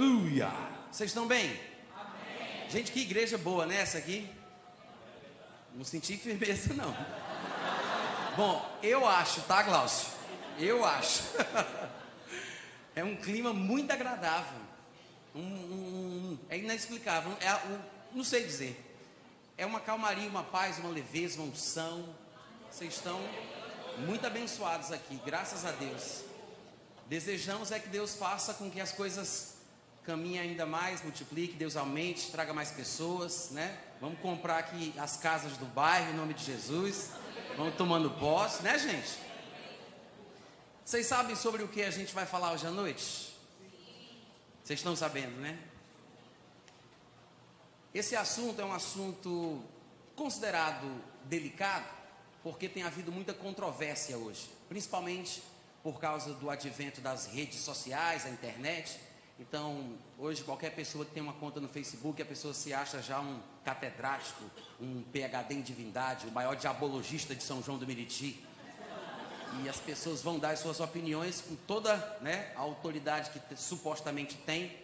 Aleluia! Vocês estão bem? Amém. Gente, que igreja boa, né, essa aqui? Não senti firmeza, não. Bom, eu acho, tá, Glaucio? Eu acho. É um clima muito agradável. É inexplicável. Não sei dizer. É uma calmaria, uma paz, uma leveza, uma unção. Vocês estão muito abençoados aqui, graças a Deus. Desejamos é que Deus faça com que as coisas caminhem ainda mais, multiplique, Deus aumente, traga mais pessoas, né? Vamos comprar aqui as casas do bairro, em nome de Jesus. Vamos tomando posse, né, gente? Vocês sabem sobre o que a gente vai falar hoje à noite? Vocês estão sabendo, né? Esse assunto é um assunto considerado delicado, porque tem havido muita controvérsia hoje, principalmente por causa do advento das redes sociais, a internet. Então, hoje qualquer pessoa que tem uma conta no Facebook, a pessoa se acha já um catedrático, um PhD em divindade, o maior diabologista de São João do Meriti. E as pessoas vão dar as suas opiniões com toda, né, a autoridade que supostamente tem.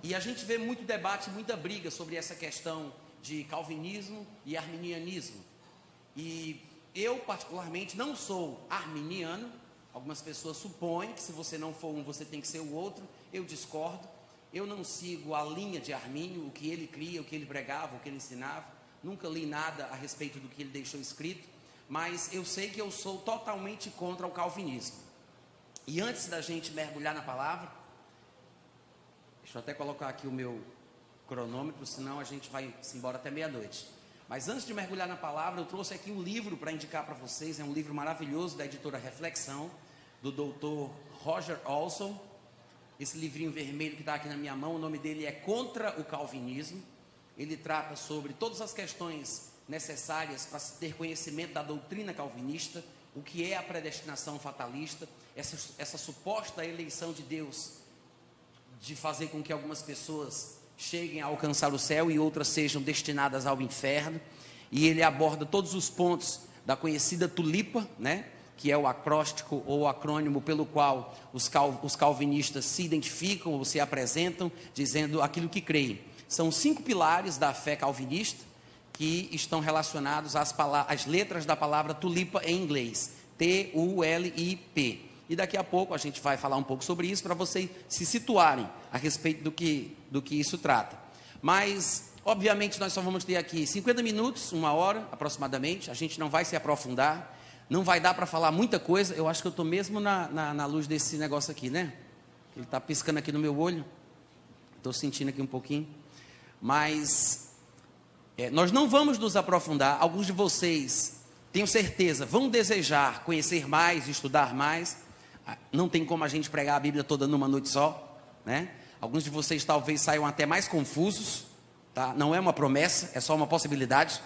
E a gente vê muito debate, muita briga sobre essa questão de calvinismo e arminianismo. E eu, particularmente, não sou arminiano. Algumas pessoas supõem que se você não for um, você tem que ser o outro. Eu discordo. Eu não sigo a linha de Armínio, o que ele cria, o que ele pregava, o que ele ensinava. Nunca li nada a respeito do que ele deixou escrito. Mas eu sei que eu sou totalmente contra o calvinismo. E antes da gente mergulhar na palavra, deixa eu até colocar aqui o meu cronômetro, senão a gente vai se embora até meia-noite. Mas antes de mergulhar na palavra, eu trouxe aqui um livro para indicar para vocês. É um livro maravilhoso da editora Reflexão, do Dr. Roger Olson. Esse livrinho vermelho que está aqui na minha mão, o nome dele é Contra o Calvinismo. Ele trata sobre todas as questões necessárias para se ter conhecimento da doutrina calvinista, o que é a predestinação fatalista, essa suposta eleição de Deus, de fazer com que algumas pessoas cheguem a alcançar o céu e outras sejam destinadas ao inferno. E ele aborda todos os pontos da conhecida tulipa, né, que é o acróstico ou o acrônimo pelo qual os calvinistas se identificam ou se apresentam, dizendo aquilo que creem. São 5 pilares da fé calvinista que estão relacionados às letras da palavra tulipa em inglês, T-U-L-I-P. E daqui a pouco a gente vai falar um pouco sobre isso, para vocês se situarem a respeito do que isso trata. Mas, obviamente, nós só vamos ter aqui 50 minutos, 1 hora aproximadamente. A gente não vai se aprofundar, não vai dar para falar muita coisa. Eu acho que eu estou mesmo na luz desse negócio aqui, né? Ele está piscando aqui no meu olho. Estou sentindo aqui um pouquinho. Mas nós não vamos nos aprofundar. Alguns de vocês, tenho certeza, vão desejar conhecer mais, estudar mais. Não tem como a gente pregar a Bíblia toda numa noite só, né? Alguns de vocês talvez saiam até mais confusos, tá? Não é uma promessa, é só uma possibilidade.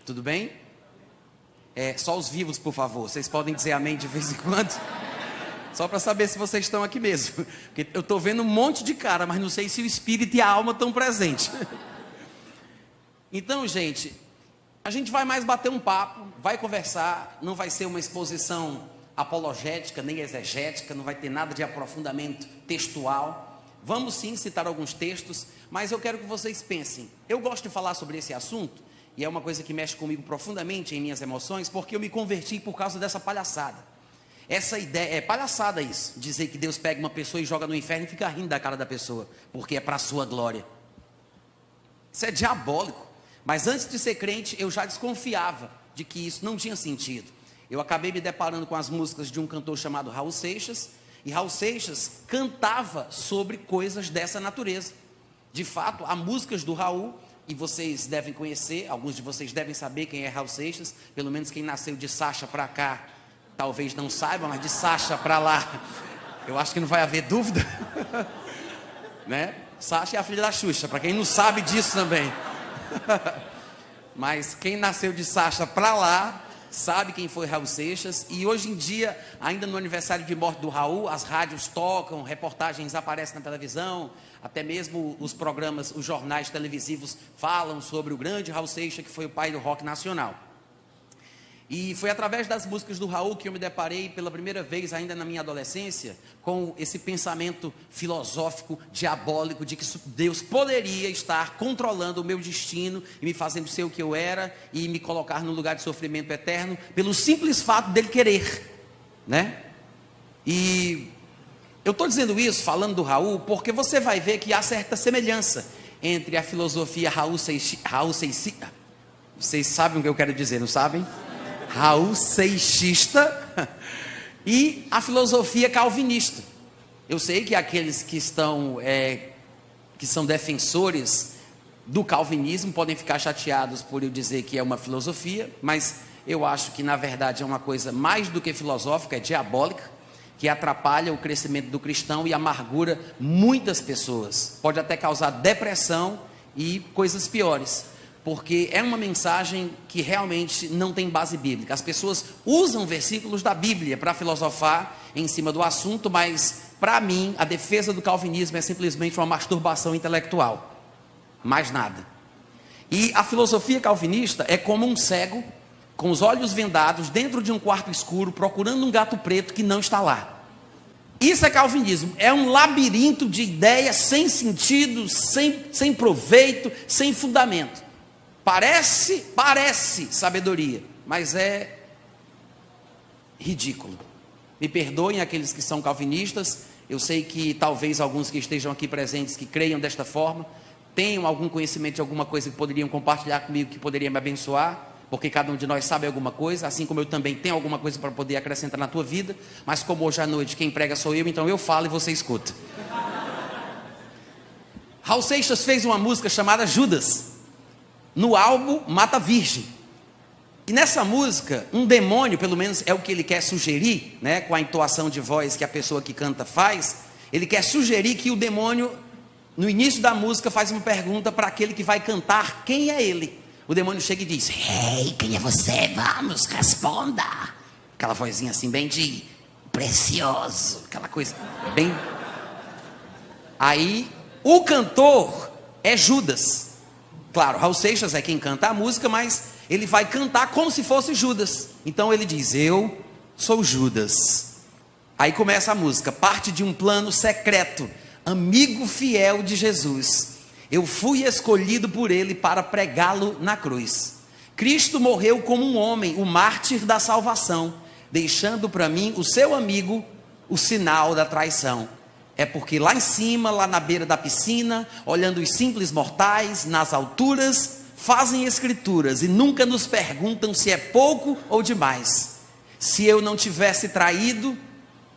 Tudo bem? Só os vivos, por favor. Vocês podem dizer amém de vez em quando? Só para saber se vocês estão aqui mesmo. Porque eu estou vendo um monte de cara, mas não sei se o espírito e a alma estão presentes. Então, gente, a gente vai mais bater um papo, vai conversar, não vai ser uma exposição apologética, nem exegética, não vai ter nada de aprofundamento textual. Vamos sim citar alguns textos, mas eu quero que vocês pensem. Eu gosto de falar sobre esse assunto, e é uma coisa que mexe comigo profundamente em minhas emoções, porque eu me converti por causa dessa palhaçada. Essa ideia, é palhaçada isso, dizer que Deus pega uma pessoa e joga no inferno e fica rindo da cara da pessoa, porque é para a sua glória. Isso é diabólico. Mas antes de ser crente, eu já desconfiava de que isso não tinha sentido. Eu acabei me deparando com as músicas de um cantor chamado Raul Seixas, e Raul Seixas cantava sobre coisas dessa natureza. De fato, há músicas do Raul, e vocês devem conhecer, alguns de vocês devem saber quem é Raul Seixas, pelo menos quem nasceu de Sacha para cá, talvez não saiba, mas de Sacha para lá, eu acho que não vai haver dúvida, né? Sacha é a filha da Xuxa, para quem não sabe disso também. Mas quem nasceu de Sacha para lá, sabe quem foi Raul Seixas. E hoje em dia, ainda no aniversário de morte do Raul, as rádios tocam, reportagens aparecem na televisão, até mesmo os programas, os jornais televisivos falam sobre o grande Raul Seixas, que foi o pai do rock nacional. E foi através das músicas do Raul que eu me deparei pela primeira vez, ainda na minha adolescência, com esse pensamento filosófico, diabólico, de que Deus poderia estar controlando o meu destino e me fazendo ser o que eu era e me colocar num lugar de sofrimento eterno, pelo simples fato dele querer, né? E eu estou dizendo isso, falando do Raul, porque você vai ver que há certa semelhança entre a filosofia Raul Seixista, vocês sabem o que eu quero dizer, não sabem? Raul Seixista e a filosofia calvinista. Eu sei que aqueles que são defensores do calvinismo podem ficar chateados por eu dizer que é uma filosofia, mas eu acho que na verdade é uma coisa mais do que filosófica, é diabólica, que atrapalha o crescimento do cristão e amargura muitas pessoas. Pode até causar depressão e coisas piores, porque é uma mensagem que realmente não tem base bíblica. As pessoas usam versículos da Bíblia para filosofar em cima do assunto, mas para mim a defesa do calvinismo é simplesmente uma masturbação intelectual, mais nada. E a filosofia calvinista é como um cego com os olhos vendados dentro de um quarto escuro procurando um gato preto que não está lá. Isso é calvinismo, é um labirinto de ideias sem sentido, sem proveito, sem fundamento. Parece sabedoria, mas é ridículo. Me perdoem aqueles que são calvinistas, eu sei que talvez alguns que estejam aqui presentes, que creiam desta forma, tenham algum conhecimento de alguma coisa que poderiam compartilhar comigo, que poderia me abençoar, porque cada um de nós sabe alguma coisa, assim como eu também tenho alguma coisa para poder acrescentar na tua vida, mas como hoje à noite quem prega sou eu, então eu falo e você escuta. Raul Seixas fez uma música chamada Judas, no álbum Mata Virgem. E nessa música, um demônio, pelo menos é o que ele quer sugerir, né, com a entoação de voz que a pessoa que canta faz, ele quer sugerir que o demônio, no início da música, faz uma pergunta para aquele que vai cantar, quem é ele? O demônio chega e diz, ei, quem é você? Vamos, responda. Aquela vozinha assim, bem de precioso, aquela coisa, bem... Aí, o cantor é Judas. Claro, Raul Seixas é quem canta a música, mas ele vai cantar como se fosse Judas. Então ele diz, eu sou Judas. Aí começa a música, parte de um plano secreto, amigo fiel de Jesus. Eu fui escolhido por ele para pregá-lo na cruz. Cristo morreu como um homem, o mártir da salvação, deixando para mim, o seu amigo, o sinal da traição. É porque lá em cima, lá na beira da piscina, olhando os simples mortais, nas alturas, fazem escrituras e nunca nos perguntam se é pouco ou demais. Se eu não tivesse traído,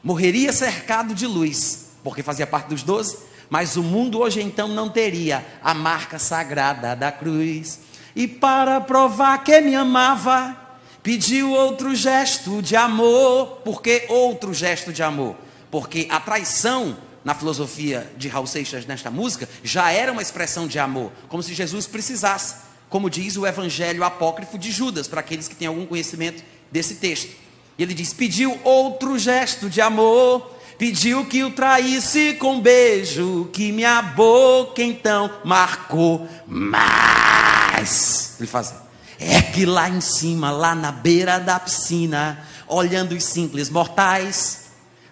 morreria cercado de luz, porque fazia parte dos 12, mas o mundo hoje então não teria a marca sagrada da cruz. E para provar que me amava, pediu outro gesto de amor. Por que outro gesto de amor? Porque a traição, na filosofia de Raul Seixas nesta música, já era uma expressão de amor, como se Jesus precisasse, como diz o evangelho apócrifo de Judas, para aqueles que têm algum conhecimento desse texto. E ele diz, pediu outro gesto de amor, pediu que o traísse com beijo, que minha boca então marcou, mas, ele faz, é que lá em cima, lá na beira da piscina, olhando os simples mortais,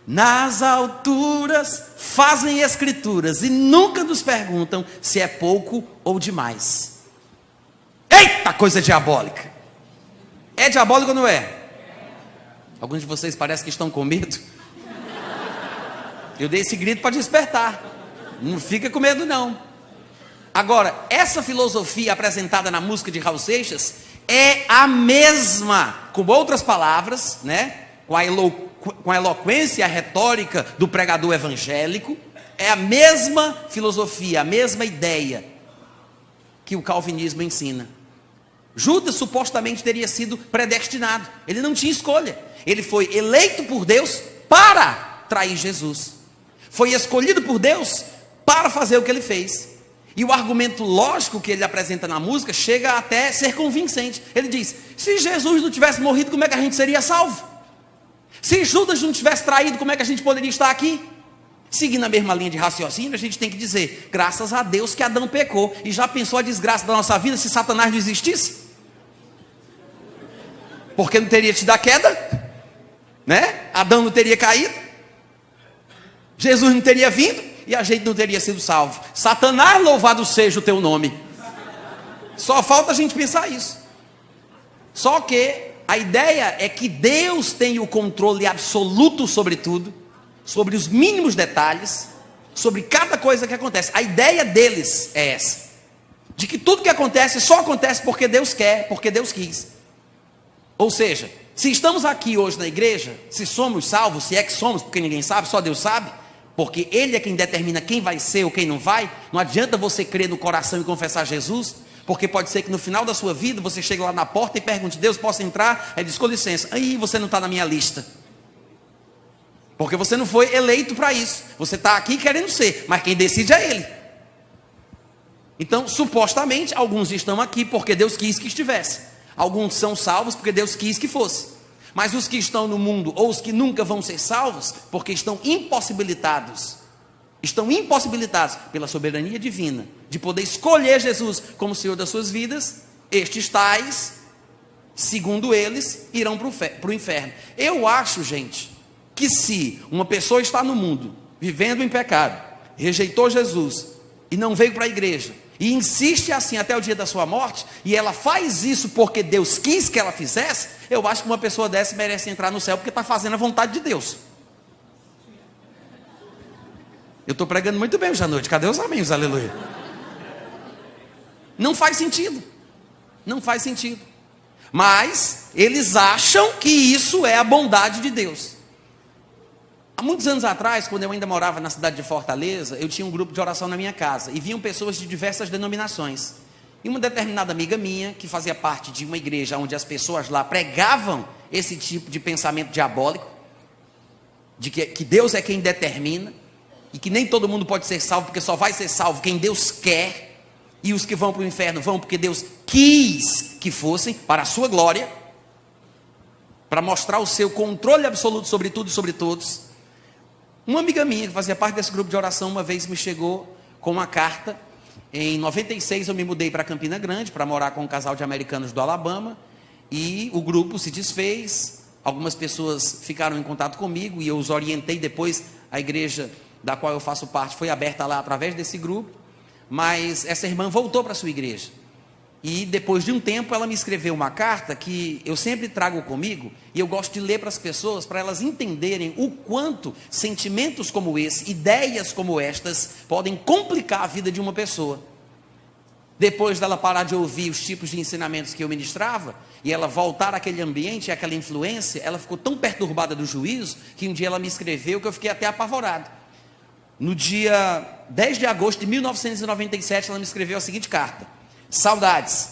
nas alturas fazem escrituras e nunca nos perguntam se é pouco ou demais. Eita, coisa diabólica! É diabólico ou não é? Alguns de vocês parecem que estão com medo. Eu dei esse grito para despertar. Não fica com medo não. Agora, essa filosofia apresentada na música de Raul Seixas é a mesma, com outras palavras, né? Com a eloquência, a retórica do pregador evangélico, é a mesma filosofia, a mesma ideia que o calvinismo ensina. Judas supostamente teria sido predestinado, ele não tinha escolha, ele foi eleito por Deus para trair Jesus, foi escolhido por Deus para fazer o que ele fez. E o argumento lógico que ele apresenta na música chega até ser convincente. Ele diz, se Jesus não tivesse morrido, como é que a gente seria salvo? Se Judas não tivesse traído, como é que a gente poderia estar aqui? Seguindo a mesma linha de raciocínio, a gente tem que dizer, graças a Deus que Adão pecou. E já pensou a desgraça da nossa vida se Satanás não existisse? porque não teria tido a queda, né? Adão não teria caído, Jesus não teria vindo e a gente não teria sido salvo. Satanás, louvado seja o teu nome. Só falta a gente pensar isso. Só que a ideia é que Deus tem o controle absoluto sobre tudo, sobre os mínimos detalhes, sobre cada coisa que acontece. A ideia deles é essa, de que tudo que acontece só acontece porque Deus quer, porque Deus quis. Ou seja, se estamos aqui hoje na igreja, se somos salvos, se é que somos, porque ninguém sabe, só Deus sabe, porque Ele é quem determina quem vai ser ou quem não vai. Não adianta você crer no coração e confessar Jesus, porque pode ser que no final da sua vida você chegue lá na porta e pergunte: Deus, posso entrar? Aí diz: com licença, aí você não está na minha lista, porque você não foi eleito para isso. Você está aqui querendo ser, mas quem decide é Ele. Então, supostamente, alguns estão aqui porque Deus quis que estivesse. Alguns são salvos porque Deus quis que fosse. Mas os que estão no mundo, ou os que nunca vão ser salvos, porque estão impossibilitados pela soberania divina, de poder escolher Jesus como Senhor das suas vidas, estes tais, segundo eles, irão para o inferno. Eu acho, gente, que se uma pessoa está no mundo, vivendo em pecado, rejeitou Jesus, e não veio para a igreja, e insiste assim até o dia da sua morte, e ela faz isso porque Deus quis que ela fizesse, eu acho que uma pessoa dessa merece entrar no céu, porque está fazendo a vontade de Deus. Eu estou pregando muito bem hoje à noite, cadê os amém, aleluia? Não faz sentido, não faz sentido, mas eles acham que isso é a bondade de Deus. Há muitos anos atrás, quando eu ainda morava na cidade de Fortaleza, eu tinha um grupo de oração na minha casa, e vinham pessoas de diversas denominações. E uma determinada amiga minha, que fazia parte de uma igreja onde as pessoas lá pregavam esse tipo de pensamento diabólico, de que Deus é quem determina, e que nem todo mundo pode ser salvo, porque só vai ser salvo quem Deus quer, e os que vão para o inferno vão porque Deus quis que fossem, para a sua glória, para mostrar o seu controle absoluto sobre tudo e sobre todos. Uma amiga minha, que fazia parte desse grupo de oração, uma vez me chegou com uma carta. Em 96 eu me mudei para Campina Grande, para morar com um casal de americanos do Alabama, e o grupo se desfez. Algumas pessoas ficaram em contato comigo, e eu os orientei. Depois a igreja da qual eu faço parte foi aberta lá através desse grupo, mas essa irmã voltou para a sua igreja, e depois de um tempo ela me escreveu uma carta que eu sempre trago comigo, e eu gosto de ler para as pessoas, para elas entenderem o quanto sentimentos como esse, ideias como estas, podem complicar a vida de uma pessoa. Depois dela parar de ouvir os tipos de ensinamentos que eu ministrava, e ela voltar àquele ambiente, àquela influência, ela ficou tão perturbada do juízo, que um dia ela me escreveu que eu fiquei até apavorado. No dia 10 de agosto de 1997, ela me escreveu a seguinte carta: saudades,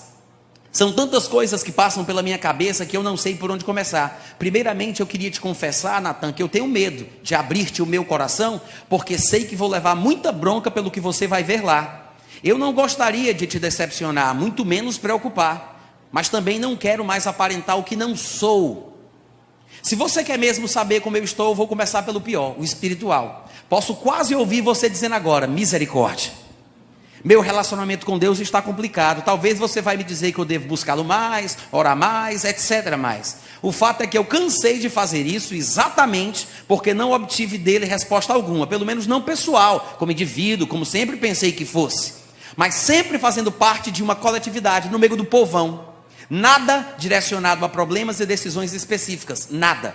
são tantas coisas que passam pela minha cabeça que eu não sei por onde começar. Primeiramente eu queria te confessar, Natan, que eu tenho medo de abrir-te o meu coração, porque sei que vou levar muita bronca pelo que você vai ver lá. Eu não gostaria de te decepcionar, muito menos preocupar, mas também não quero mais aparentar o que não sou. Se você quer mesmo saber como eu estou, eu vou começar pelo pior, o espiritual. Posso quase ouvir você dizendo agora: misericórdia, meu relacionamento com Deus está complicado. Talvez você vai me dizer que eu devo buscá-lo mais, orar mais, etc. mais. O fato é que eu cansei de fazer isso exatamente porque não obtive dele resposta alguma, pelo menos não pessoal, como indivíduo, como sempre pensei que fosse, mas sempre fazendo parte de uma coletividade, no meio do povão. Nada direcionado a problemas e decisões específicas, nada.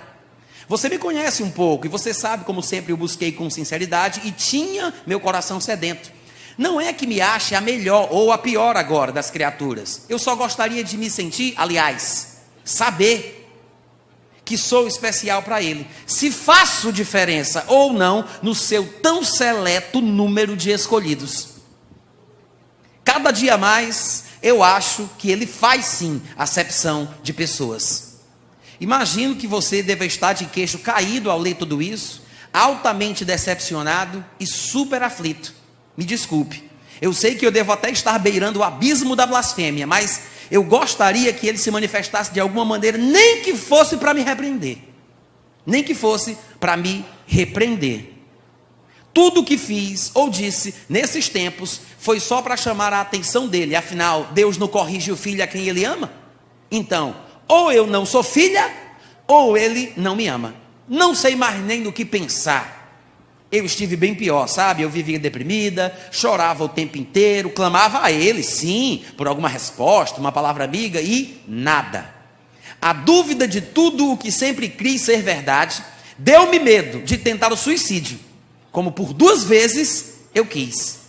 Você me conhece um pouco e você sabe como sempre eu busquei com sinceridade e tinha meu coração sedento. Não é que me ache a melhor ou a pior agora das criaturas. Eu só gostaria de me sentir, aliás, saber que sou especial para Ele. Se faço diferença ou não no seu tão seleto número de escolhidos. Cada dia mais eu acho que Ele faz sim acepção de pessoas. Imagino que você deve estar de queixo caído ao ler tudo isso, altamente decepcionado e super aflito. Me desculpe, eu sei que eu devo até estar beirando o abismo da blasfêmia, mas eu gostaria que Ele se manifestasse de alguma maneira, nem que fosse para me repreender. Nem que fosse para me repreender. Tudo o que fiz ou disse nesses tempos foi só para chamar a atenção dele. Afinal, Deus não corrige o filho a quem Ele ama? Então, Ou eu não sou filha, ou ele não me ama. Não sei mais nem no que pensar. Eu estive bem pior, sabe? Eu vivia deprimida, chorava o tempo inteiro, clamava a ele, sim, por alguma resposta, uma palavra amiga, e nada. A dúvida de tudo o que sempre quis ser verdade deu-me medo de tentar o suicídio, como por 2 vezes eu quis.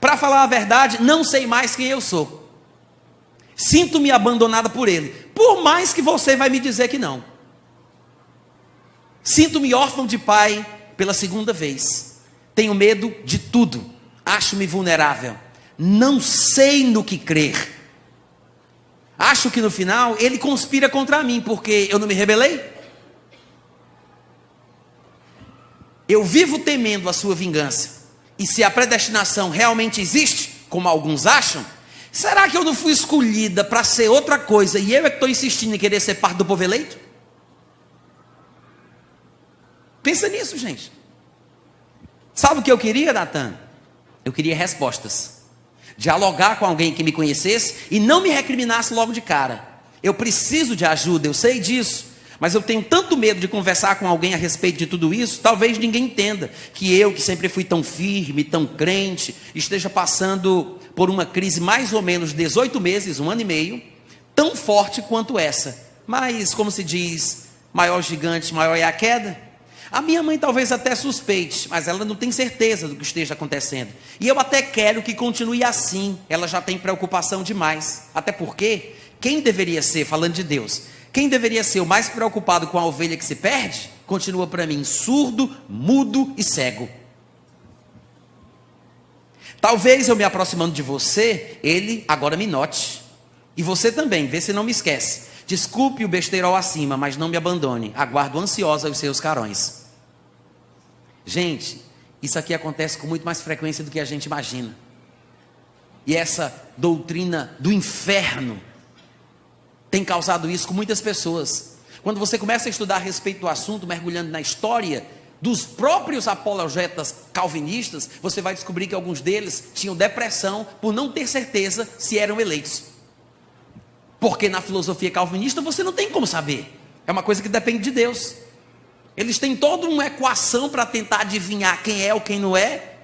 Para falar a verdade, não sei mais quem eu sou. Sinto-me abandonada por ele, por mais que você vai me dizer que não. Sinto-me órfão de pai pela 2ª vez. Tenho medo de tudo. Acho-me vulnerável. Não sei no que crer. Acho que no final ele conspira contra mim, porque eu não me rebelei. Eu vivo temendo a sua vingança. E se a predestinação realmente existe, como alguns acham, será que eu não fui escolhida para ser outra coisa e eu é que estou insistindo em querer ser parte do povo eleito? Pensa nisso, gente. Sabe o que eu queria, Natan? Eu queria respostas. Dialogar com alguém que me conhecesse e não me recriminasse logo de cara. Eu preciso de ajuda, eu sei disso. Mas eu tenho tanto medo de conversar com alguém a respeito de tudo isso, talvez ninguém entenda que eu, que sempre fui tão firme, tão crente, esteja passando por uma crise mais ou menos 18 meses, 1 ano e meio, tão forte quanto essa. Mas, como se diz, maior gigante, maior é a queda. A minha mãe talvez até suspeite, mas ela não tem certeza do que esteja acontecendo. E eu até quero que continue assim, ela já tem preocupação demais. Até porque, quem deveria ser, falando de Deus, quem deveria ser o mais preocupado com a ovelha que se perde, continua para mim surdo, mudo e cego. Talvez eu me aproximando de você, ele agora me note. E você também, vê se não me esquece. Desculpe o besteirol acima, mas não me abandone. Aguardo ansiosa os seus carões. Gente, isso aqui acontece com muito mais frequência do que a gente imagina. E essa doutrina do inferno tem causado isso com muitas pessoas. Quando você começa a estudar a respeito do assunto, mergulhando na história dos próprios apologetas calvinistas, você vai descobrir que alguns deles tinham depressão por não ter certeza se eram eleitos. Porque na filosofia calvinista você não tem como saber. É uma coisa que depende de Deus. Eles têm toda uma equação para tentar adivinhar quem é ou quem não é,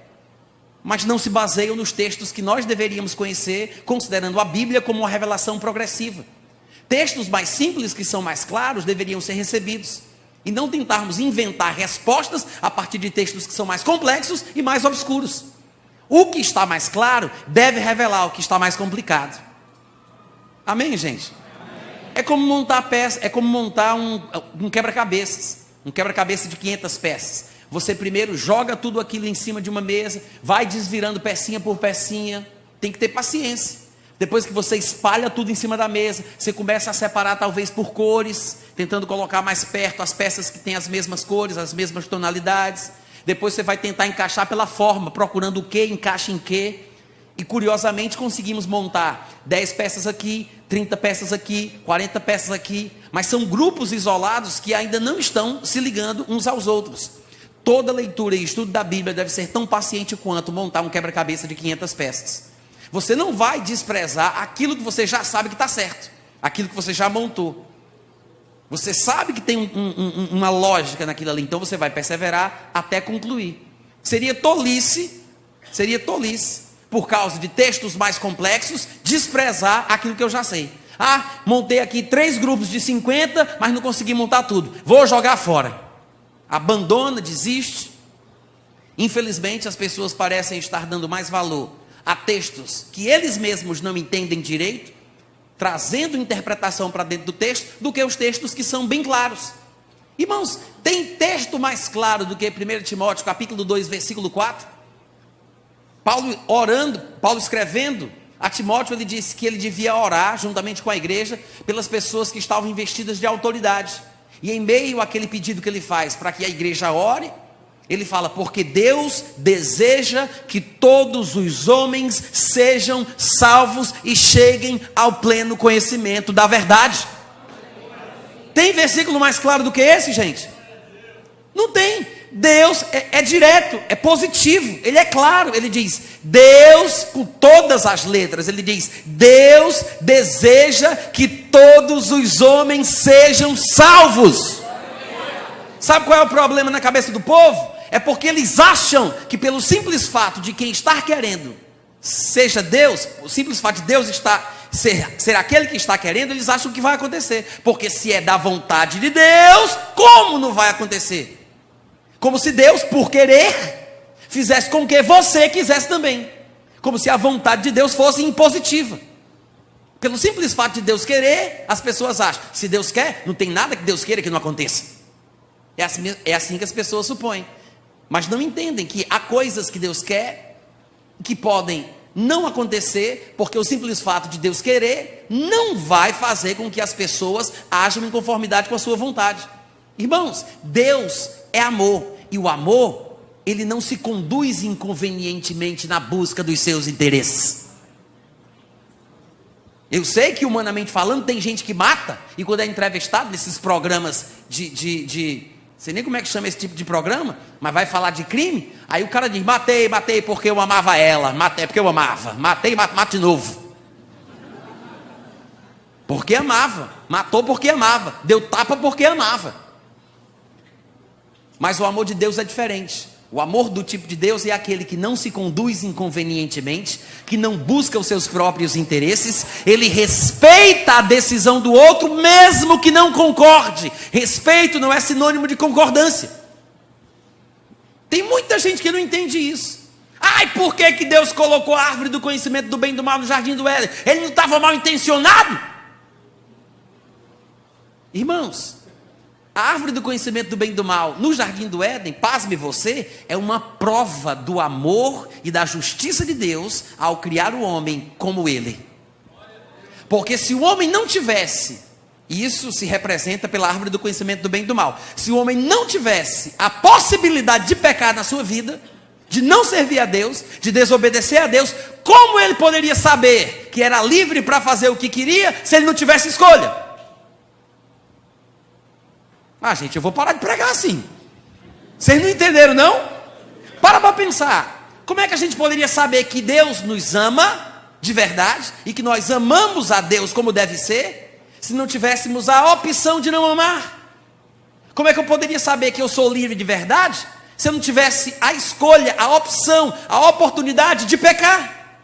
mas não se baseiam nos textos que nós deveríamos conhecer, considerando a Bíblia como uma revelação progressiva. Textos mais simples, que são mais claros, deveriam ser recebidos. E não tentarmos inventar respostas a partir de textos que são mais complexos e mais obscuros. O que está mais claro deve revelar o que está mais complicado. Amém, gente? Amém. É como montar peça, é como montar um quebra-cabeças. Um quebra-cabeça de 500 peças. Você primeiro joga tudo aquilo em cima de uma mesa, vai desvirando pecinha por pecinha. Tem que ter paciência. Depois que você espalha tudo em cima da mesa, você começa a separar talvez por cores, tentando colocar mais perto as peças que têm as mesmas cores, as mesmas tonalidades. Depois você vai tentar encaixar pela forma, procurando o que encaixa em que. E curiosamente conseguimos montar 10 peças aqui, 30 peças aqui, 40 peças aqui. Mas são grupos isolados que ainda não estão se ligando uns aos outros. Toda leitura e estudo da Bíblia deve ser tão paciente quanto montar um quebra-cabeça de 500 peças. Você não vai desprezar aquilo que você já sabe que está certo, aquilo que você já montou. Você sabe que tem uma lógica naquilo ali, então você vai perseverar até concluir. Seria tolice, por causa de textos mais complexos, desprezar aquilo que eu já sei. Ah, montei aqui 3 grupos de 50, mas não consegui montar tudo. Vou jogar fora. Abandona, desiste. Infelizmente, as pessoas parecem estar dando mais valor a textos que eles mesmos não entendem direito, trazendo interpretação para dentro do texto, do que os textos que são bem claros. Irmãos, tem texto mais claro do que 1 Timóteo, capítulo 2, versículo 4? Paulo escrevendo a Timóteo, ele disse que ele devia orar, juntamente com a igreja, pelas pessoas que estavam investidas de autoridade. E em meio àquele pedido que ele faz para que a igreja ore, ele fala, porque Deus deseja que todos os homens sejam salvos e cheguem ao pleno conhecimento da verdade. Tem versículo mais claro do que esse, gente? Não tem. Deus é direto, é positivo, ele é claro, ele diz, Deus, com todas as letras, ele diz, Deus deseja que todos os homens sejam salvos. Sabe qual é o problema na cabeça do povo? É porque eles acham que pelo simples fato de quem está querendo seja Deus, o simples fato de Deus ser aquele que está querendo, eles acham que vai acontecer. Porque se é da vontade de Deus, como não vai acontecer? Como se Deus, por querer, fizesse com que você quisesse também. Como se a vontade de Deus fosse impositiva. Pelo simples fato de Deus querer, as pessoas acham, se Deus quer, não tem nada que Deus queira que não aconteça. É assim que as pessoas supõem. Mas não entendem que há coisas que Deus quer, que podem não acontecer, porque o simples fato de Deus querer, não vai fazer com que as pessoas ajam em conformidade com a sua vontade. Irmãos, Deus é amor, e o amor, ele não se conduz inconvenientemente na busca dos seus interesses. Eu sei que, humanamente falando, tem gente que mata, e quando é entrevistado nesses programas sei nem como é que chama esse tipo de programa, mas vai falar de crime, aí o cara diz, matei porque eu amava ela, matei porque eu amava, matei, mato de novo. Porque amava, matou porque amava, deu tapa porque amava. Mas o amor de Deus é diferente. O amor do tipo de Deus é aquele que não se conduz inconvenientemente, que não busca os seus próprios interesses, ele respeita a decisão do outro, mesmo que não concorde. Respeito não é sinônimo de concordância. Tem muita gente que não entende isso. Ai, por que Deus colocou a árvore do conhecimento do bem e do mal no jardim do Éden? Ele não estava mal intencionado? Irmãos, a árvore do conhecimento do bem e do mal no jardim do Éden, pasme você, é uma prova do amor e da justiça de Deus ao criar o homem como ele. Porque se o homem não tivesse, isso se representa pela árvore do conhecimento do bem e do mal, se o homem não tivesse a possibilidade de pecar na sua vida, de não servir a Deus, de desobedecer a Deus, como ele poderia saber que era livre para fazer o que queria, se ele não tivesse escolha? Ah, gente, eu vou parar de pregar assim. Vocês não entenderam, não? Para pensar. Como é que a gente poderia saber que Deus nos ama de verdade e que nós amamos a Deus como deve ser, se não tivéssemos a opção de não amar? Como é que eu poderia saber que eu sou livre de verdade se eu não tivesse a escolha, a opção, a oportunidade de pecar?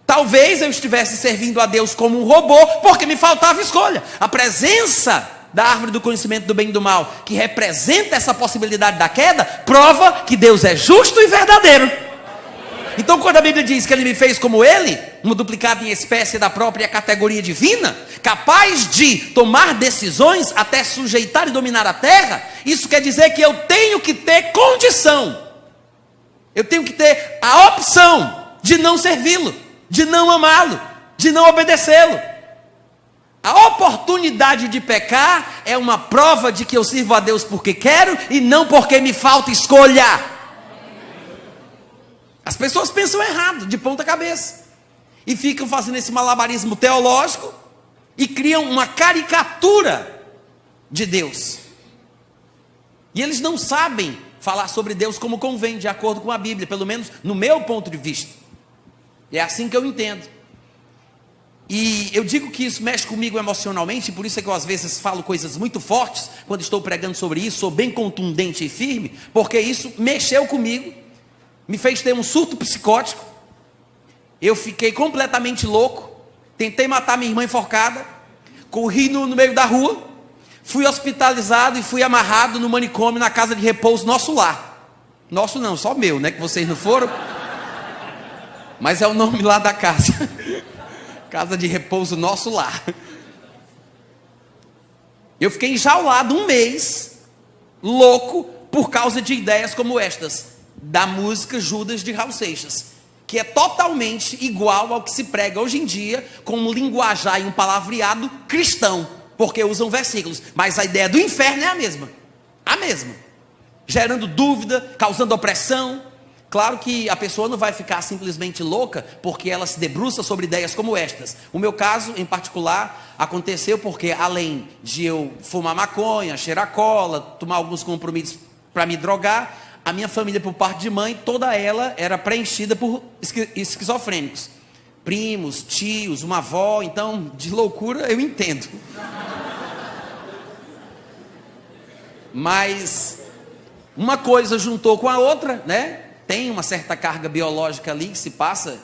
Talvez eu estivesse servindo a Deus como um robô, porque me faltava escolha. A presença da árvore do conhecimento do bem e do mal, que representa essa possibilidade da queda, prova que Deus é justo e verdadeiro. Então, quando a Bíblia diz que ele me fez como ele, uma duplicada em espécie da própria categoria divina, capaz de tomar decisões até sujeitar e dominar a terra, isso quer dizer que eu tenho que ter condição, eu tenho que ter a opção de não servi-lo, de não amá-lo, de não obedecê-lo. A oportunidade de pecar é uma prova de que eu sirvo a Deus porque quero e não porque me falta escolha. As pessoas pensam errado, de ponta cabeça, e ficam fazendo esse malabarismo teológico e criam uma caricatura de Deus. E eles não sabem falar sobre Deus como convém, de acordo com a Bíblia, pelo menos no meu ponto de vista. É assim que eu entendo. E eu digo que isso mexe comigo emocionalmente, por isso é que eu às vezes falo coisas muito fortes, quando estou pregando sobre isso, sou bem contundente e firme, porque isso mexeu comigo, me fez ter um surto psicótico, eu fiquei completamente louco, tentei matar minha irmã enforcada, corri no meio da rua, fui hospitalizado e fui amarrado no manicômio na casa de repouso Nosso Lar. Nosso não, só meu, né, que vocês não foram, mas é o nome lá da casa. Casa de repouso Nosso Lar. Eu fiquei enjaulado um mês, louco, por causa de ideias como estas, da música Judas de Raul Seixas, que é totalmente igual ao que se prega hoje em dia, com um linguajar e um palavreado cristão, porque usam versículos, mas a ideia do inferno é a mesma, gerando dúvida, causando opressão. Claro que a pessoa não vai ficar simplesmente louca porque ela se debruça sobre ideias como estas. O meu caso, em particular, aconteceu porque, além de eu fumar maconha, cheirar cola, tomar alguns compromissos para me drogar, a minha família, por parte de mãe, toda ela era preenchida por esquizofrênicos. primos, tios, uma avó, então de loucura eu entendo. Mas uma coisa juntou com a outra, né? Tem uma certa carga biológica ali que se passa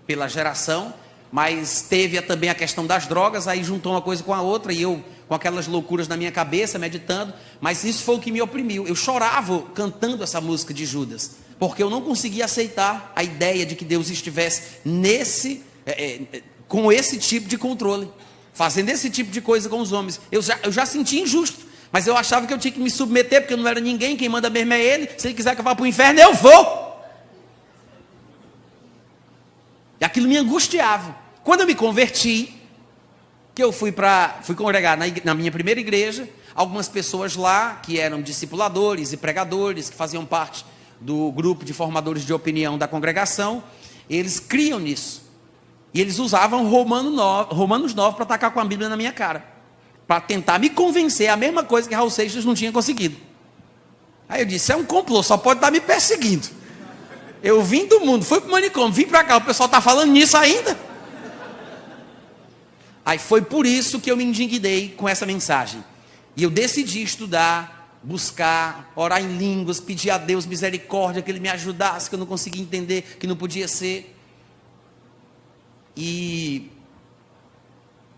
pela geração, mas teve também a questão das drogas, aí juntou uma coisa com a outra, e eu com aquelas loucuras na minha cabeça, meditando, mas isso foi o que me oprimiu. Eu chorava cantando essa música de Judas, porque eu não conseguia aceitar a ideia de que Deus estivesse com esse tipo de controle, fazendo esse tipo de coisa com os homens. Eu já sentia injusto, mas eu achava que eu tinha que me submeter, porque eu não era ninguém, quem manda mesmo é Ele. Se Ele quiser que eu vá para o inferno, eu vou. E aquilo me angustiava. Quando eu me converti, que eu fui congregar na minha primeira igreja, algumas pessoas lá, que eram discipuladores e pregadores, que faziam parte do grupo de formadores de opinião da congregação, eles criam nisso. E eles usavam Romanos 9 para atacar com a Bíblia na minha cara, para tentar me convencer a mesma coisa que Raul Seixas não tinha conseguido. Aí eu disse, é um complô, só pode estar me perseguindo. Eu vim do mundo, fui para o manicômio, vim para cá, o pessoal está falando nisso ainda. Aí foi por isso que eu me indignei com essa mensagem. E eu decidi estudar, buscar, orar em línguas, pedir a Deus misericórdia, que Ele me ajudasse, que eu não conseguia entender, que não podia ser. E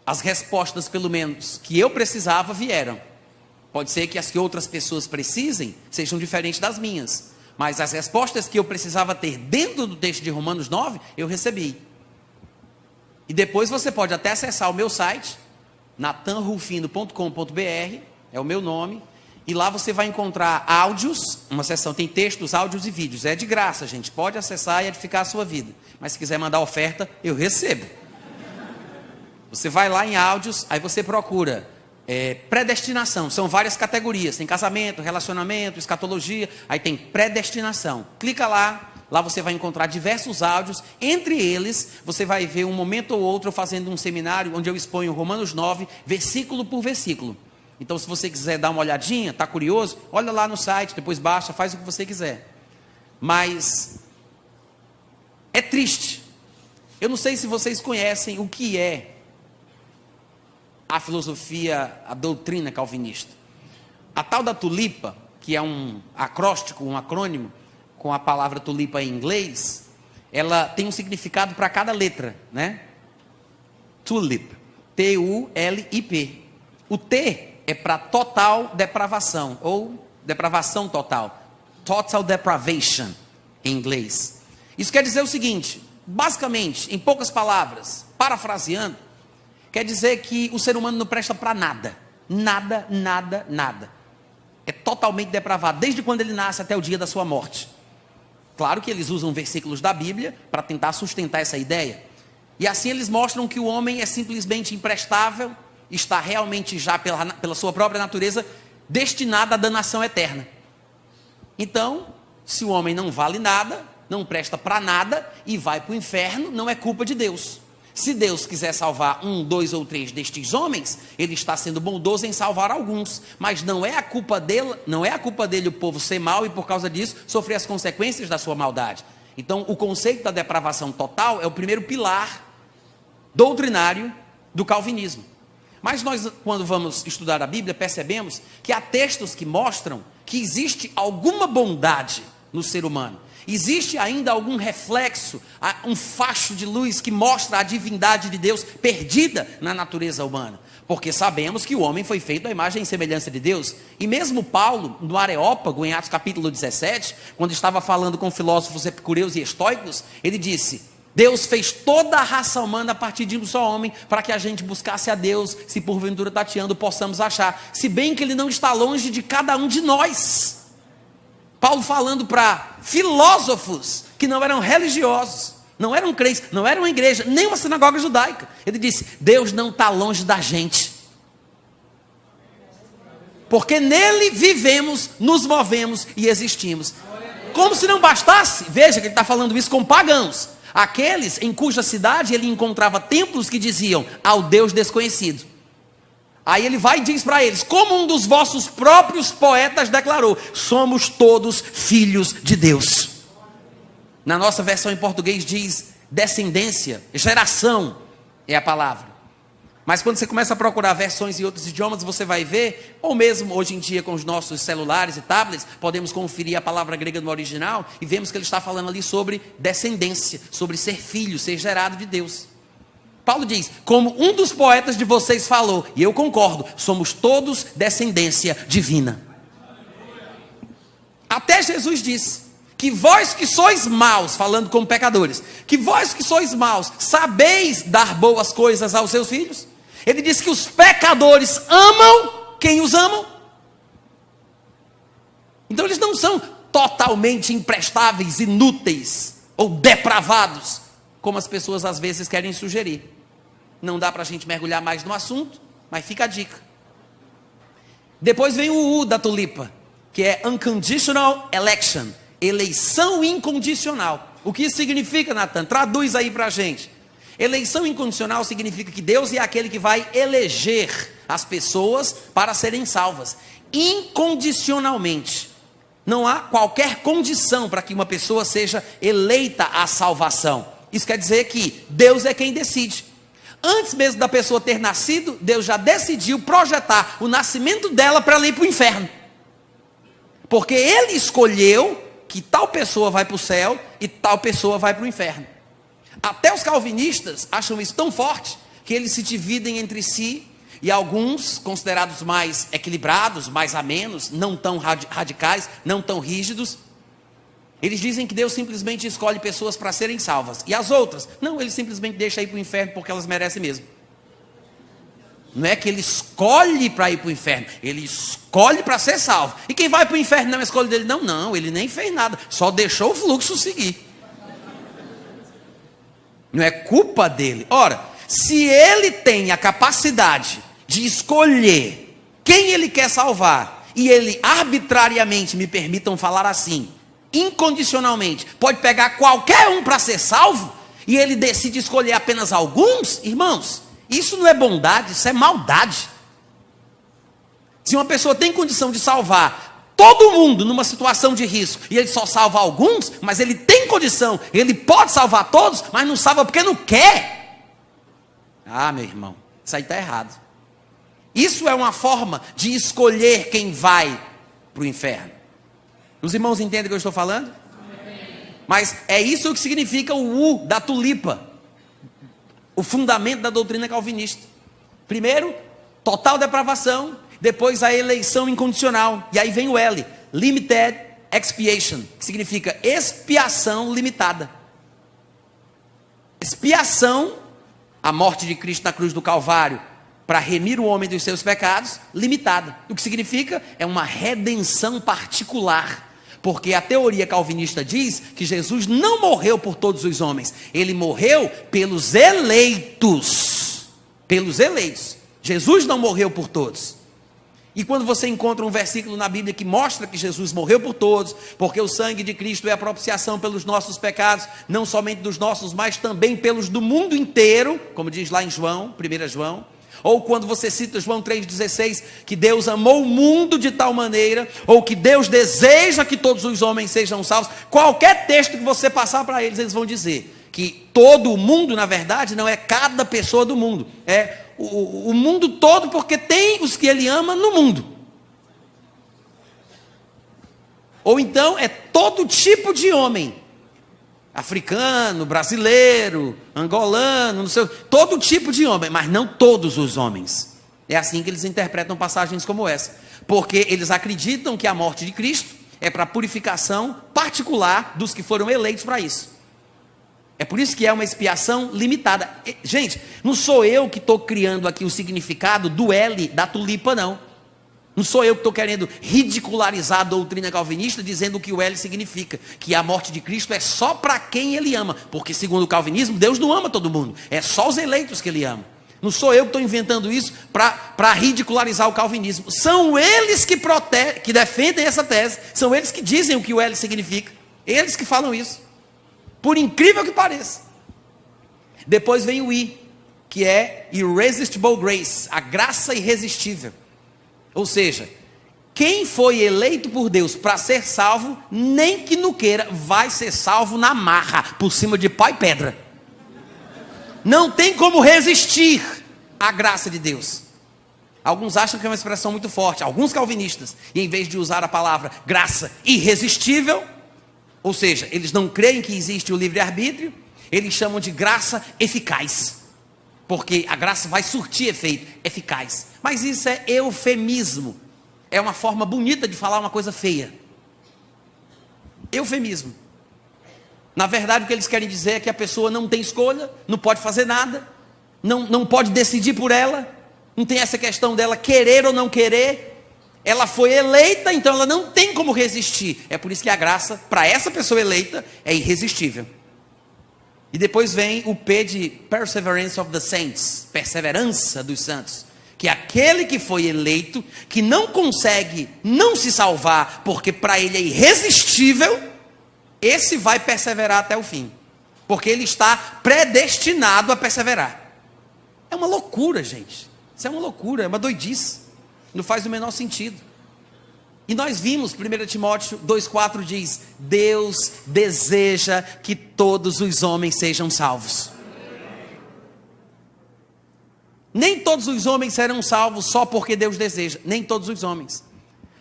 as respostas, pelo menos, que eu precisava, vieram. Pode ser que as que outras pessoas precisem sejam diferentes das minhas, mas as respostas que eu precisava ter dentro do texto de Romanos 9, eu recebi. E depois você pode até acessar o meu site, natanrufino.com.br, é o meu nome, e lá você vai encontrar áudios, uma seção tem textos, áudios e vídeos. É de graça, gente, pode acessar e edificar a sua vida. Mas se quiser mandar oferta, eu recebo. Você vai lá em áudios, aí você procura predestinação, são várias categorias, tem casamento, relacionamento, escatologia, aí tem predestinação. Clica lá você vai encontrar diversos áudios, entre eles você vai ver um momento ou outro fazendo um seminário, onde eu exponho Romanos 9, versículo por versículo. Então se você quiser dar uma olhadinha, está curioso, olha lá no site, depois baixa, faz o que você quiser. Mas é triste. Eu não sei se vocês conhecem o que é a filosofia, a doutrina calvinista. A tal da tulipa, que é um acróstico, um acrônimo, com a palavra tulipa em inglês, ela tem um significado para cada letra, né? Tulip, T-U-L-I-P. O T é para total depravação, ou depravação total. Total depravation, em inglês. Isso quer dizer o seguinte, basicamente, em poucas palavras, parafraseando, quer dizer que o ser humano não presta para nada. Nada, nada, nada. É totalmente depravado, desde quando ele nasce até o dia da sua morte. Claro que eles usam versículos da Bíblia para tentar sustentar essa ideia. E assim eles mostram que o homem é simplesmente imprestável, está realmente já pela sua própria natureza destinado à danação eterna. Então, se o homem não vale nada, não presta para nada e vai para o inferno, não é culpa de Deus. Se Deus quiser salvar 1, 2 ou 3 destes homens, Ele está sendo bondoso em salvar alguns, mas não é a culpa dele o povo ser mau e por causa disso sofrer as consequências da sua maldade. Então o conceito da depravação total é o primeiro pilar doutrinário do calvinismo. Mas nós, quando vamos estudar a Bíblia, percebemos que há textos que mostram que existe alguma bondade no ser humano. Existe ainda algum reflexo, um facho de luz que mostra a divindade de Deus perdida na natureza humana. Porque sabemos que o homem foi feito à imagem e semelhança de Deus. E mesmo Paulo, no Areópago, em Atos capítulo 17, quando estava falando com filósofos epicureus e estoicos, ele disse: Deus fez toda a raça humana a partir de um só homem, para que a gente buscasse a Deus, se porventura tateando possamos achar, se bem que Ele não está longe de cada um de nós. Paulo falando para filósofos que não eram religiosos, não eram crentes, não eram uma igreja, nem uma sinagoga judaica. Ele disse: Deus não está longe da gente, porque nele vivemos, nos movemos e existimos. Como se não bastasse, veja que ele está falando isso com pagãos, aqueles em cuja cidade ele encontrava templos que diziam ao Deus desconhecido. Aí ele vai e diz para eles, como um dos vossos próprios poetas declarou: somos todos filhos de Deus. Na nossa versão em português diz: descendência, geração é a palavra. Mas quando você começa a procurar versões em outros idiomas, você vai ver, ou mesmo hoje em dia com os nossos celulares e tablets, podemos conferir a palavra grega no original e vemos que ele está falando ali sobre descendência, sobre ser filho, ser gerado de Deus. Paulo diz, como um dos poetas de vocês falou, e eu concordo, somos todos descendência divina. Até Jesus disse, que vós que sois maus, falando como pecadores, que vós que sois maus, sabeis dar boas coisas aos seus filhos? Ele diz que os pecadores amam quem os amam. Então eles não são totalmente imprestáveis, inúteis ou depravados, como as pessoas às vezes querem sugerir. Não dá para a gente mergulhar mais no assunto, mas fica a dica. Depois vem o U da tulipa, que é unconditional election, eleição incondicional. O que isso significa, Natan? Traduz aí para a gente. Eleição incondicional significa que Deus é aquele que vai eleger as pessoas para serem salvas, incondicionalmente. Não há qualquer condição para que uma pessoa seja eleita à salvação. Isso quer dizer que Deus é quem decide. Antes mesmo da pessoa ter nascido, Deus já decidiu projetar o nascimento dela para ela ir para o inferno. Porque Ele escolheu que tal pessoa vai para o céu e tal pessoa vai para o inferno. Até os calvinistas acham isso tão forte que eles se dividem entre si, e alguns considerados mais equilibrados, mais amenos, não tão radicais, não tão rígidos, eles dizem que Deus simplesmente escolhe pessoas para serem salvas, e as outras, não, Ele simplesmente deixa ir para o inferno porque elas merecem mesmo. Não é que Ele escolhe para ir para o inferno, Ele escolhe para ser salvo. E quem vai para o inferno não é escolha dele, não, Ele nem fez nada, só deixou o fluxo seguir. Não é culpa dele. Ora, se Ele tem a capacidade de escolher quem Ele quer salvar, e Ele arbitrariamente, me permitam falar assim, incondicionalmente, pode pegar qualquer um para ser salvo, e Ele decide escolher apenas alguns, irmãos, isso não é bondade, isso é maldade. Se uma pessoa tem condição de salvar todo mundo numa situação de risco, e Ele só salva alguns, mas Ele tem condição, Ele pode salvar todos, mas não salva porque não quer. Ah, meu irmão, isso aí está errado. Isso é uma forma de escolher quem vai para o inferno. Os irmãos entendem o que eu estou falando? Mas é isso que significa o U da tulipa, o fundamento da doutrina calvinista. Primeiro, total depravação. Depois a eleição incondicional. E aí vem o L, limited expiation, que significa expiação limitada. Expiação, a morte de Cristo na cruz do Calvário, para remir o homem dos seus pecados, limitada. O que significa? É uma redenção particular. Porque a teoria calvinista diz que Jesus não morreu por todos os homens. Ele morreu pelos eleitos. Pelos eleitos. Jesus não morreu por todos. E quando você encontra um versículo na Bíblia que mostra que Jesus morreu por todos, porque o sangue de Cristo é a propiciação pelos nossos pecados, não somente dos nossos, mas também pelos do mundo inteiro, como diz lá em João, 1 João, ou quando você cita João 3,16, que Deus amou o mundo de tal maneira, ou que Deus deseja que todos os homens sejam salvos, qualquer texto que você passar para eles, eles vão dizer que todo o mundo, na verdade, não é cada pessoa do mundo, é o mundo todo, porque tem os que Ele ama no mundo. Ou então é todo tipo de homem, africano, brasileiro, angolano, não sei, todo tipo de homem, mas não todos os homens. É assim que eles interpretam passagens como essa, porque eles acreditam que a morte de Cristo é para purificação particular dos que foram eleitos para isso. É por isso que é uma expiação limitada. Gente, não sou eu que estou criando aqui o significado do L da tulipa, não. Não sou eu que estou querendo ridicularizar a doutrina calvinista dizendo o que o L significa, que a morte de Cristo é só para quem Ele ama, porque segundo o calvinismo, Deus não ama todo mundo, é só os eleitos que Ele ama. Não sou eu que estou inventando isso para ridicularizar o calvinismo. São eles que defendem essa tese, são eles que dizem o que o L significa, eles que falam isso. Por incrível que pareça. Depois vem o I, que é irresistible grace, a graça irresistível. Ou seja, quem foi eleito por Deus para ser salvo, nem que não queira, vai ser salvo na marra, por cima de pau e pedra. Não tem como resistir à graça de Deus. Alguns acham que é uma expressão muito forte, alguns calvinistas, e em vez de usar a palavra graça irresistível, ou seja, eles não creem que existe o livre-arbítrio, eles chamam de graça eficaz, porque a graça vai surtir efeito eficaz. Mas isso é eufemismo, é uma forma bonita de falar uma coisa feia. Eufemismo. Na verdade, o que eles querem dizer é que a pessoa não tem escolha, não pode fazer nada, não pode decidir por ela, não tem essa questão dela querer ou não querer. Ela foi eleita, então ela não tem como resistir. É por isso que a graça, para essa pessoa eleita, é irresistível. E depois vem o P de Perseverance of the Saints, perseverança dos santos, que é aquele que foi eleito, que não consegue não se salvar, porque para ele é irresistível, esse vai perseverar até o fim, porque ele está predestinado a perseverar. É uma loucura, gente. Isso é uma loucura, é uma doidice. Não faz o menor sentido. E nós vimos, 1 Timóteo 2,4 diz: Deus deseja que todos os homens sejam salvos. Nem todos os homens serão salvos só porque Deus deseja. Nem todos os homens.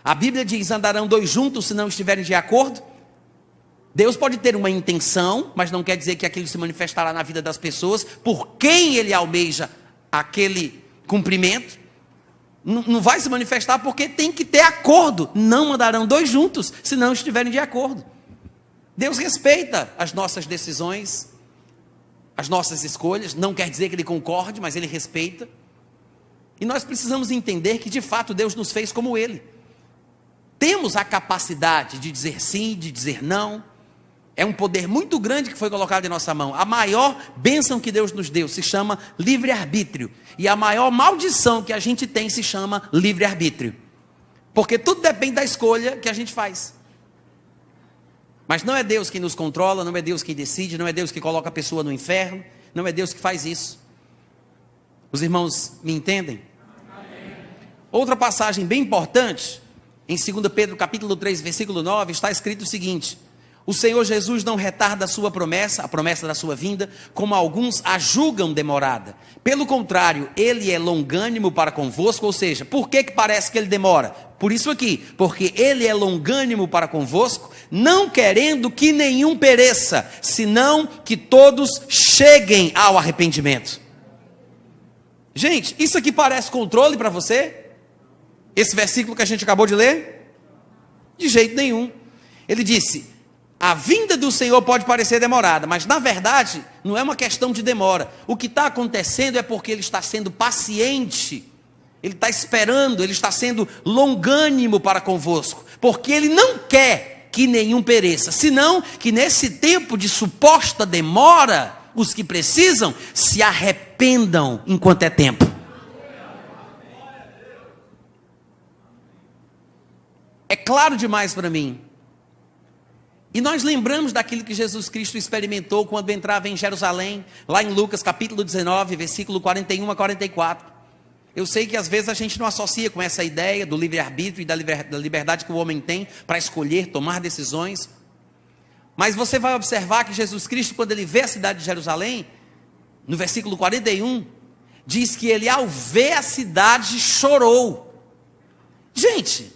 A Bíblia diz: andarão dois juntos se não estiverem de acordo. Deus pode ter uma intenção, mas não quer dizer que aquilo se manifestará na vida das pessoas por quem ele almeja aquele cumprimento. Não vai se manifestar porque tem que ter acordo. Não andarão dois juntos se não estiverem de acordo. Deus respeita as nossas decisões, as nossas escolhas. Não quer dizer que ele concorde, mas ele respeita. E nós precisamos entender que de fato Deus nos fez como ele. Temos a capacidade de dizer sim, de dizer não. É um poder muito grande que foi colocado em nossa mão. A maior bênção que Deus nos deu se chama livre-arbítrio. E a maior maldição que a gente tem se chama livre-arbítrio. Porque tudo depende da escolha que a gente faz. Mas não é Deus quem nos controla, não é Deus quem decide, não é Deus que coloca a pessoa no inferno, não é Deus que faz isso. Os irmãos me entendem? Amém. Outra passagem bem importante, em 2 Pedro capítulo 3, versículo 9, está escrito o seguinte: o Senhor Jesus não retarda a sua promessa, a promessa da sua vinda, como alguns a julgam demorada. Pelo contrário, ele é longânimo para convosco. Ou seja, por que parece que ele demora? Por isso aqui, porque ele é longânimo para convosco, não querendo que nenhum pereça, senão que todos cheguem ao arrependimento. Gente, isso aqui parece controle para você? Esse versículo que a gente acabou de ler? De jeito nenhum. Ele disse: a vinda do Senhor pode parecer demorada, mas na verdade não é uma questão de demora. O que está acontecendo é porque ele está sendo paciente, ele está esperando, ele está sendo longânimo para convosco, porque ele não quer que nenhum pereça, senão que nesse tempo de suposta demora, os que precisam se arrependam enquanto é tempo. É claro demais para mim. E nós lembramos daquilo que Jesus Cristo experimentou quando entrava em Jerusalém, lá em Lucas capítulo 19, versículo 41 a 44. Eu sei que às vezes a gente não associa com essa ideia do livre-arbítrio e da liberdade que o homem tem para escolher, tomar decisões. Mas você vai observar que Jesus Cristo, quando ele vê a cidade de Jerusalém, no versículo 41, diz que ele, ao ver a cidade, chorou. Gente,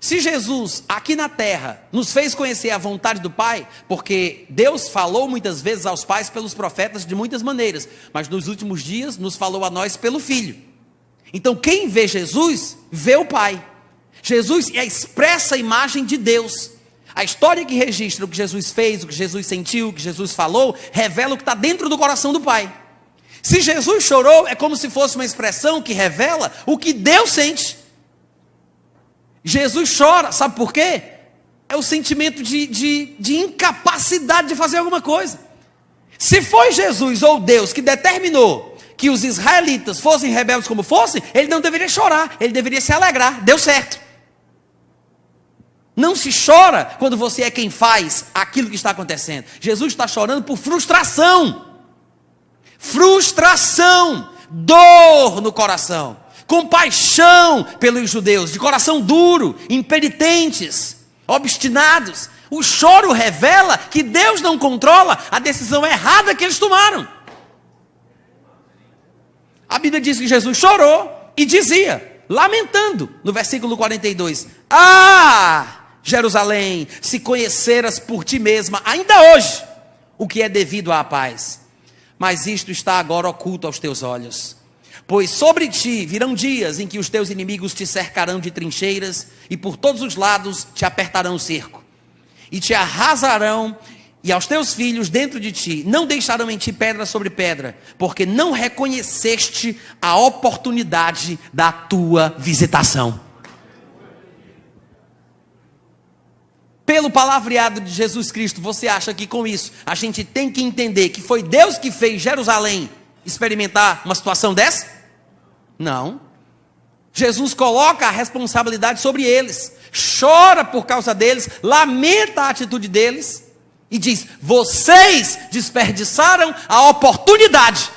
se Jesus, aqui na terra, nos fez conhecer a vontade do Pai, porque Deus falou muitas vezes aos pais pelos profetas de muitas maneiras, mas nos últimos dias nos falou a nós pelo Filho. Então quem vê Jesus, vê o Pai. Jesus é a expressa imagem de Deus. A história que registra o que Jesus fez, o que Jesus sentiu, o que Jesus falou, revela o que está dentro do coração do Pai. Se Jesus chorou, é como se fosse uma expressão que revela o que Deus sente. Jesus chora, sabe por quê? É o sentimento de incapacidade de fazer alguma coisa. Se foi Jesus ou Deus que determinou que os israelitas fossem rebeldes como fossem, ele não deveria chorar, ele deveria se alegrar, deu certo. Não se chora quando você é quem faz aquilo que está acontecendo. Jesus está chorando por frustração. Frustração, dor no coração. Compaixão pelos judeus, de coração duro, impenitentes, obstinados. O choro revela que Deus não controla a decisão errada que eles tomaram. A Bíblia diz que Jesus chorou e dizia, lamentando, no versículo 42, ah, Jerusalém, se conheceras por ti mesma, ainda hoje, o que é devido à paz. Mas isto está agora oculto aos teus olhos. Pois sobre ti virão dias em que os teus inimigos te cercarão de trincheiras e por todos os lados te apertarão o cerco. E te arrasarão e aos teus filhos dentro de ti não deixarão em ti pedra sobre pedra, porque não reconheceste a oportunidade da tua visitação. Pelo palavreado de Jesus Cristo, você acha que com isso a gente tem que entender que foi Deus que fez Jerusalém experimentar uma situação dessa? Não. Jesus coloca a responsabilidade sobre eles, chora por causa deles, lamenta a atitude deles e diz: vocês desperdiçaram a oportunidade.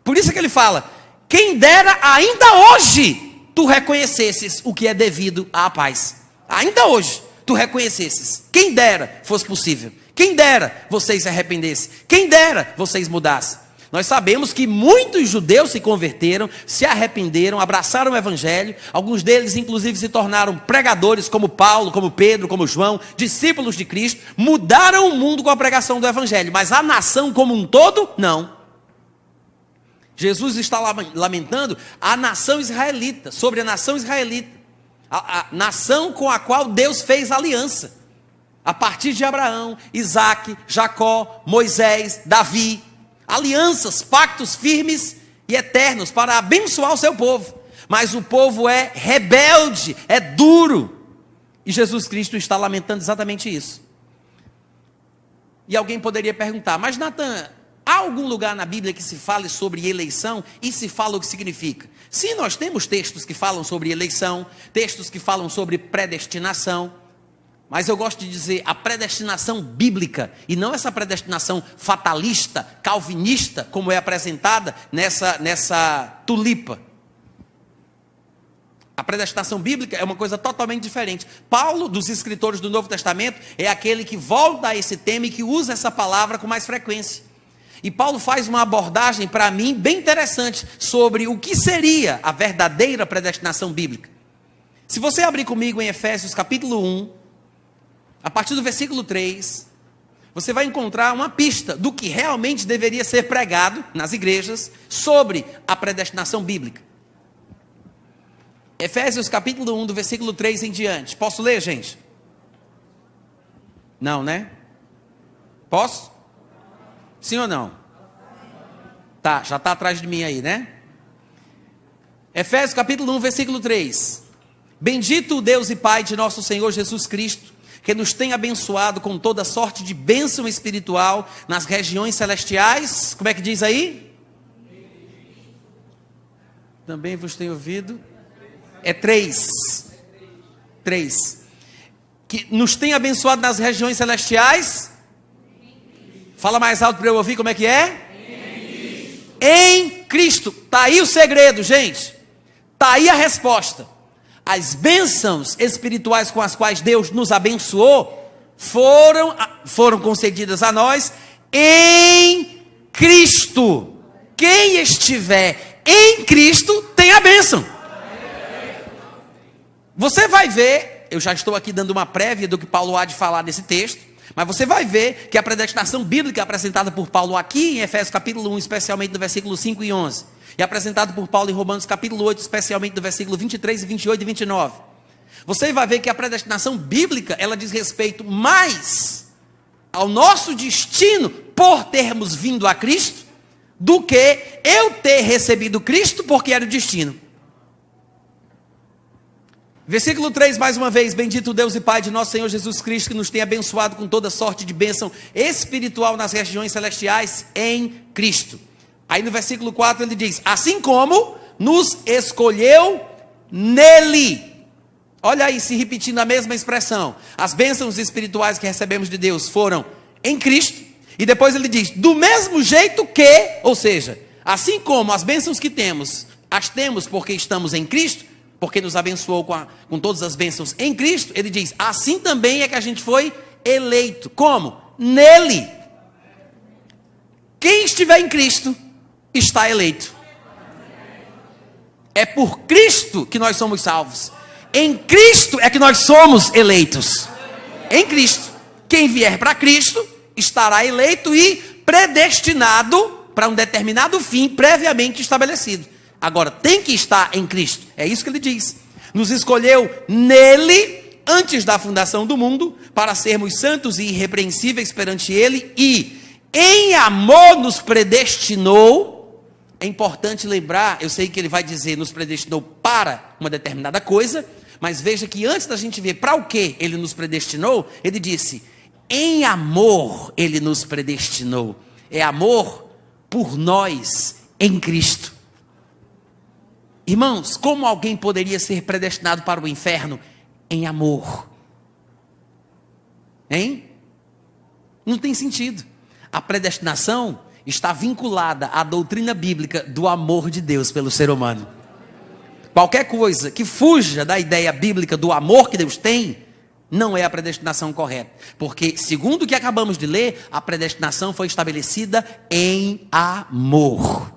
Por isso que ele fala: quem dera ainda hoje tu reconhecesses o que é devido à paz. Ainda hoje tu reconhecesses, quem dera fosse possível, quem dera vocês se arrependessem, quem dera vocês mudassem. Nós sabemos que muitos judeus se converteram, se arrependeram, abraçaram o evangelho, alguns deles inclusive se tornaram pregadores como Paulo, como Pedro, como João, discípulos de Cristo, mudaram o mundo com a pregação do evangelho, mas a nação como um todo, não. Jesus está lamentando a nação israelita, sobre a nação israelita, a nação com a qual Deus fez aliança, a partir de Abraão, Isaque, Jacó, Moisés, Davi, alianças, pactos firmes e eternos para abençoar o seu povo, mas o povo é rebelde, é duro, e Jesus Cristo está lamentando exatamente isso. E alguém poderia perguntar: mas Natan, há algum lugar na Bíblia que se fale sobre eleição e se fala o que significa? Sim, nós temos textos que falam sobre eleição, textos que falam sobre predestinação, mas eu gosto de dizer a predestinação bíblica, e não essa predestinação fatalista, calvinista, como é apresentada nessa tulipa. A predestinação bíblica é uma coisa totalmente diferente. Paulo, dos escritores do Novo Testamento, é aquele que volta a esse tema e que usa essa palavra com mais frequência. E Paulo faz uma abordagem, para mim, bem interessante, sobre o que seria a verdadeira predestinação bíblica. Se você abrir comigo em Efésios capítulo 1, a partir do versículo 3, você vai encontrar uma pista do que realmente deveria ser pregado nas igrejas sobre a predestinação bíblica. Efésios capítulo 1, do versículo 3 em diante. Posso ler, gente? Não, né? Posso? Sim ou não? Tá, já está atrás de mim aí, né? Efésios capítulo 1, versículo 3. Bendito o Deus e Pai de nosso Senhor Jesus Cristo, que nos tem abençoado com toda sorte de bênção espiritual nas regiões celestiais. Como é que diz aí? Também vos tenho ouvido. É 3. Que nos tem abençoado nas regiões celestiais. Fala mais alto para eu ouvir, como é que é? Em Cristo. Está aí o segredo, gente. Está aí a resposta. As bênçãos espirituais com as quais Deus nos abençoou foram concedidas a nós em Cristo. Quem estiver em Cristo tem a bênção. Você vai ver, eu já estou aqui dando uma prévia do que Paulo há de falar nesse texto, mas você vai ver que a predestinação bíblica apresentada por Paulo aqui em Efésios capítulo 1, especialmente no versículo 5 e 11, e apresentada por Paulo em Romanos capítulo 8, especialmente no versículo 23, 28 e 29, você vai ver que a predestinação bíblica, ela diz respeito mais ao nosso destino por termos vindo a Cristo, do que eu ter recebido Cristo porque era o destino. Versículo 3, mais uma vez: bendito Deus e Pai de nosso Senhor Jesus Cristo, que nos tem abençoado com toda sorte de bênção espiritual nas regiões celestiais em Cristo. Aí no versículo 4 ele diz: assim como nos escolheu nele. Olha aí, se repetindo a mesma expressão. As bênçãos espirituais que recebemos de Deus foram em Cristo. E depois ele diz: do mesmo jeito que, ou seja, assim como as bênçãos que temos, as temos porque estamos em Cristo, porque nos abençoou com todas as bênçãos em Cristo, ele diz, assim também é que a gente foi eleito. Como? Nele. Quem estiver em Cristo, está eleito. É por Cristo que nós somos salvos. Em Cristo é que nós somos eleitos. Em Cristo. Quem vier para Cristo estará eleito e predestinado para um determinado fim previamente estabelecido. Agora, tem que estar em Cristo. É isso que ele diz. Nos escolheu nele, antes da fundação do mundo, para sermos santos e irrepreensíveis perante ele, e em amor nos predestinou. É importante lembrar, eu sei que ele vai dizer, nos predestinou para uma determinada coisa, mas veja que antes da gente ver para o que ele nos predestinou, ele disse, em amor ele nos predestinou. É amor por nós em Cristo. Irmãos, como alguém poderia ser predestinado para o inferno? Em amor. Hein? Não tem sentido. A predestinação está vinculada à doutrina bíblica do amor de Deus pelo ser humano. Qualquer coisa que fuja da ideia bíblica do amor que Deus tem, não é a predestinação correta. Porque, segundo o que acabamos de ler, a predestinação foi estabelecida em amor.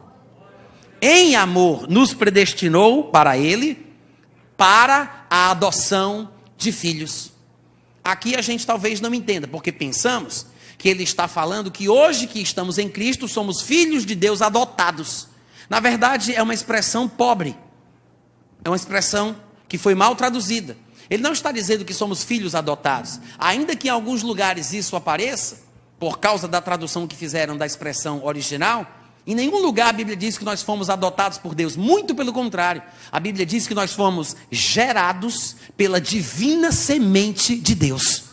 Em amor nos predestinou para ele, para a adoção de filhos. Aqui a gente talvez não entenda, porque pensamos que ele está falando que hoje que estamos em Cristo, somos filhos de Deus adotados. Na verdade, é uma expressão pobre. É uma expressão que foi mal traduzida. Ele não está dizendo que somos filhos adotados. Ainda que em alguns lugares isso apareça, por causa da tradução que fizeram da expressão original, em nenhum lugar a Bíblia diz que nós fomos adotados por Deus. Muito pelo contrário. A Bíblia diz que nós fomos gerados pela divina semente de Deus.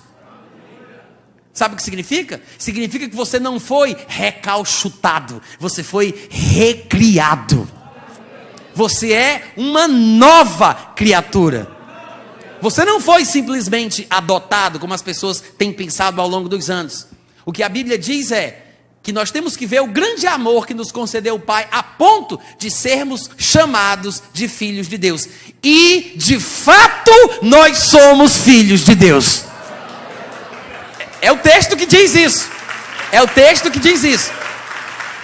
Sabe o que significa? Significa que você não foi recalchutado, você foi recriado. Você é uma nova criatura. Você não foi simplesmente adotado, como as pessoas têm pensado ao longo dos anos. O que a Bíblia diz é que nós temos que ver o grande amor que nos concedeu o Pai, a ponto de sermos chamados de filhos de Deus. E, de fato, nós somos filhos de Deus. É o texto que diz isso. É o texto que diz isso.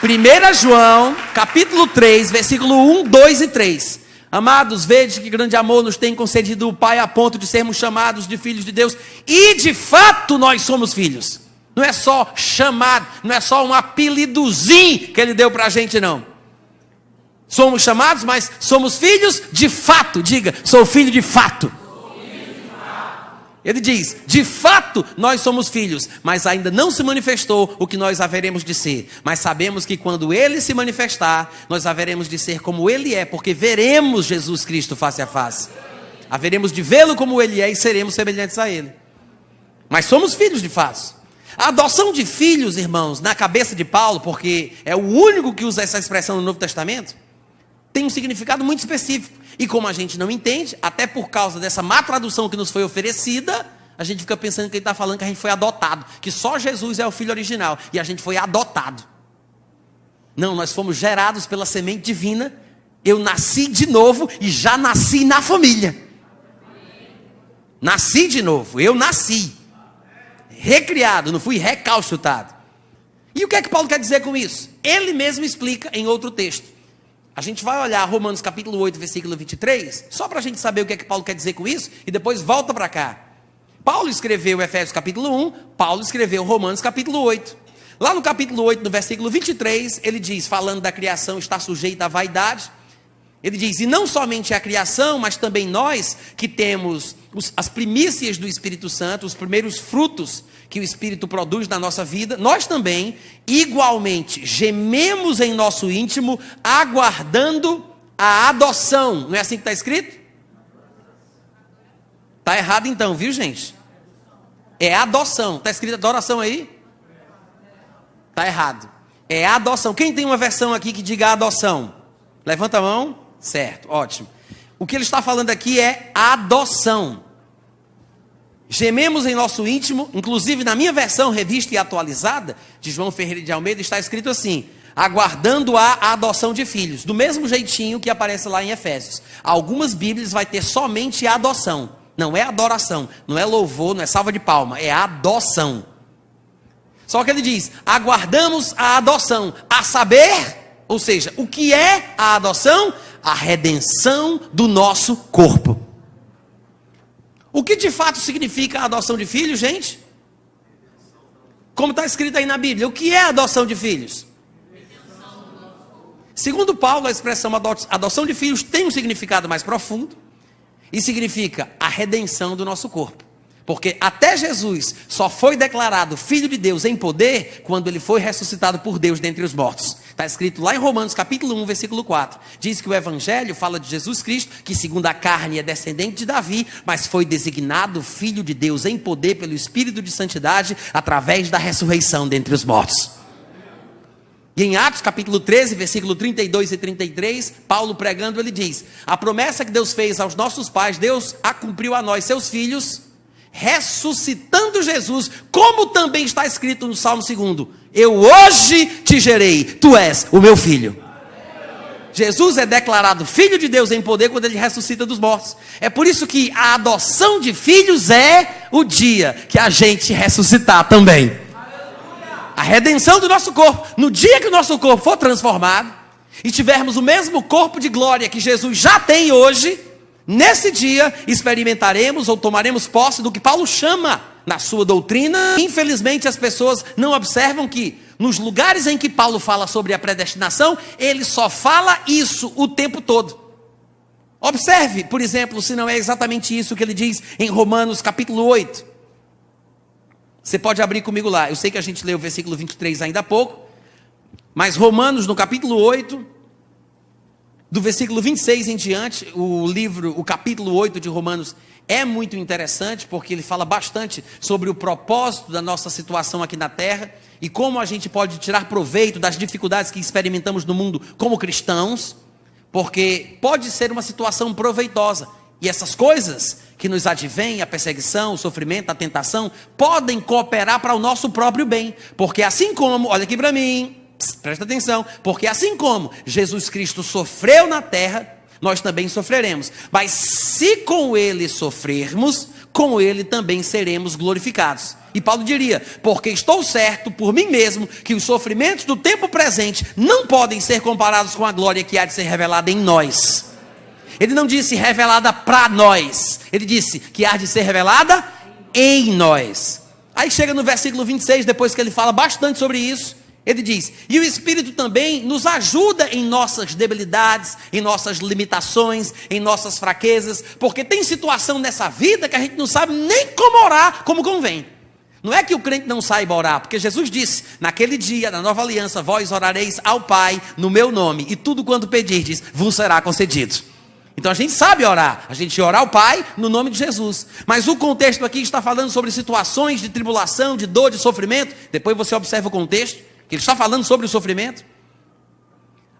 1 João, capítulo 3, versículo 1, 2 e 3. Amados, vede que grande amor nos tem concedido o Pai a ponto de sermos chamados de filhos de Deus. E de fato nós somos filhos. Não é só chamado, não é só um apelidozinho que ele deu para a gente, não. Somos chamados, mas somos filhos de fato. Diga, sou filho de fato. Ele diz, de fato nós somos filhos, mas ainda não se manifestou o que nós haveremos de ser. Mas sabemos que quando ele se manifestar, nós haveremos de ser como ele é, porque veremos Jesus Cristo face a face. Haveremos de vê-lo como ele é e seremos semelhantes a ele. Mas somos filhos de fato. A adoção de filhos, irmãos, na cabeça de Paulo, porque é o único que usa essa expressão no Novo Testamento, tem um significado muito específico. E como a gente não entende, até por causa dessa má tradução que nos foi oferecida, a gente fica pensando que ele está falando que a gente foi adotado, que só Jesus é o filho original, e a gente foi adotado. Não, nós fomos gerados pela semente divina. Eu nasci de novo e já nasci na família. Nasci de novo, eu nasci. Recriado, não fui recalchutado. E o que é que Paulo quer dizer com isso? Ele mesmo explica em outro texto. A gente vai olhar Romanos capítulo 8, versículo 23, só para a gente saber o que é que Paulo quer dizer com isso, e depois volta para cá. Paulo escreveu Efésios capítulo 1, Paulo escreveu Romanos capítulo 8. Lá no capítulo 8, no versículo 23, ele diz, falando da criação está sujeita à vaidade, ele diz, e não somente a criação, mas também nós que temos as primícias do Espírito Santo, os primeiros frutos que o Espírito produz na nossa vida, nós também, igualmente, gememos em nosso íntimo, aguardando a adoção. Não é assim que está escrito? Está errado então, viu gente? É adoção. Está escrito adoração aí? Está errado. É adoção. Quem tem uma versão aqui que diga adoção? Levanta a mão. Certo, ótimo. O que ele está falando aqui é adoção. Gememos em nosso íntimo, inclusive na minha versão revista e atualizada, de João Ferreira de Almeida, está escrito assim, aguardando a adoção de filhos, do mesmo jeitinho que aparece lá em Efésios. Algumas Bíblias vai ter somente a adoção, não é adoração, não é louvor, não é salva de palma, é adoção. Só que ele diz, aguardamos a adoção, a saber, Ou seja, o que é a adoção? A redenção do nosso corpo. O que de fato significa a adoção de filhos, gente? Como está escrito aí na Bíblia, o que é a adoção de filhos? Segundo Paulo, a expressão adoção de filhos tem um significado mais profundo e significa a redenção do nosso corpo. Porque até Jesus só foi declarado Filho de Deus em poder quando ele foi ressuscitado por Deus dentre os mortos. Está escrito lá em Romanos capítulo 1, versículo 4. Diz que o Evangelho fala de Jesus Cristo, que segundo a carne é descendente de Davi, mas foi designado Filho de Deus em poder pelo Espírito de Santidade através da ressurreição dentre os mortos. E em Atos capítulo 13, versículo 32 e 33, Paulo pregando, ele diz: a promessa que Deus fez aos nossos pais, Deus a cumpriu a nós, seus filhos, ressuscitando Jesus, como também está escrito no Salmo 2: eu hoje te gerei, tu és o meu filho. Jesus é declarado Filho de Deus em poder quando ele ressuscita dos mortos. É por isso que a adoção de filhos é o dia que a gente ressuscitar também. A redenção do nosso corpo. No dia que o nosso corpo for transformado e tivermos o mesmo corpo de glória que Jesus já tem hoje, nesse dia experimentaremos ou tomaremos posse do que Paulo chama na sua doutrina. Infelizmente as pessoas não observam que nos lugares em que Paulo fala sobre a predestinação, ele só fala isso o tempo todo. Observe, por exemplo, se não é exatamente isso que ele diz em Romanos capítulo 8. Você pode abrir comigo lá. Eu sei que a gente leu o versículo 23 ainda há pouco, mas Romanos no capítulo 8, do versículo 26 em diante, o capítulo 8 de Romanos é muito interessante, porque ele fala bastante sobre o propósito da nossa situação aqui na terra, e como a gente pode tirar proveito das dificuldades que experimentamos no mundo como cristãos, porque pode ser uma situação proveitosa, e essas coisas que nos advêm, a perseguição, o sofrimento, a tentação, podem cooperar para o nosso próprio bem, porque assim como, olha aqui para mim, presta atenção, porque assim como Jesus Cristo sofreu na terra, nós também sofreremos, mas se com ele sofrermos, com ele também seremos glorificados. E Paulo diria: porque estou certo por mim mesmo, que os sofrimentos do tempo presente não podem ser comparados com a glória que há de ser revelada em nós. Ele não disse revelada para nós, ele disse que há de ser revelada em nós. Aí chega no versículo 26, depois que ele fala bastante sobre isso, ele diz: e o Espírito também nos ajuda em nossas debilidades, em nossas limitações, em nossas fraquezas, porque tem situação nessa vida que a gente não sabe nem como orar como convém. Não é que o crente não saiba orar, porque Jesus disse: naquele dia, na nova aliança, vós orareis ao Pai no meu nome, e tudo quanto pedirdes vos será concedido. Então a gente sabe orar, a gente ora ao Pai no nome de Jesus. Mas o contexto aqui está falando sobre situações de tribulação, de dor, de sofrimento. Depois você observa o contexto, que ele está falando sobre o sofrimento.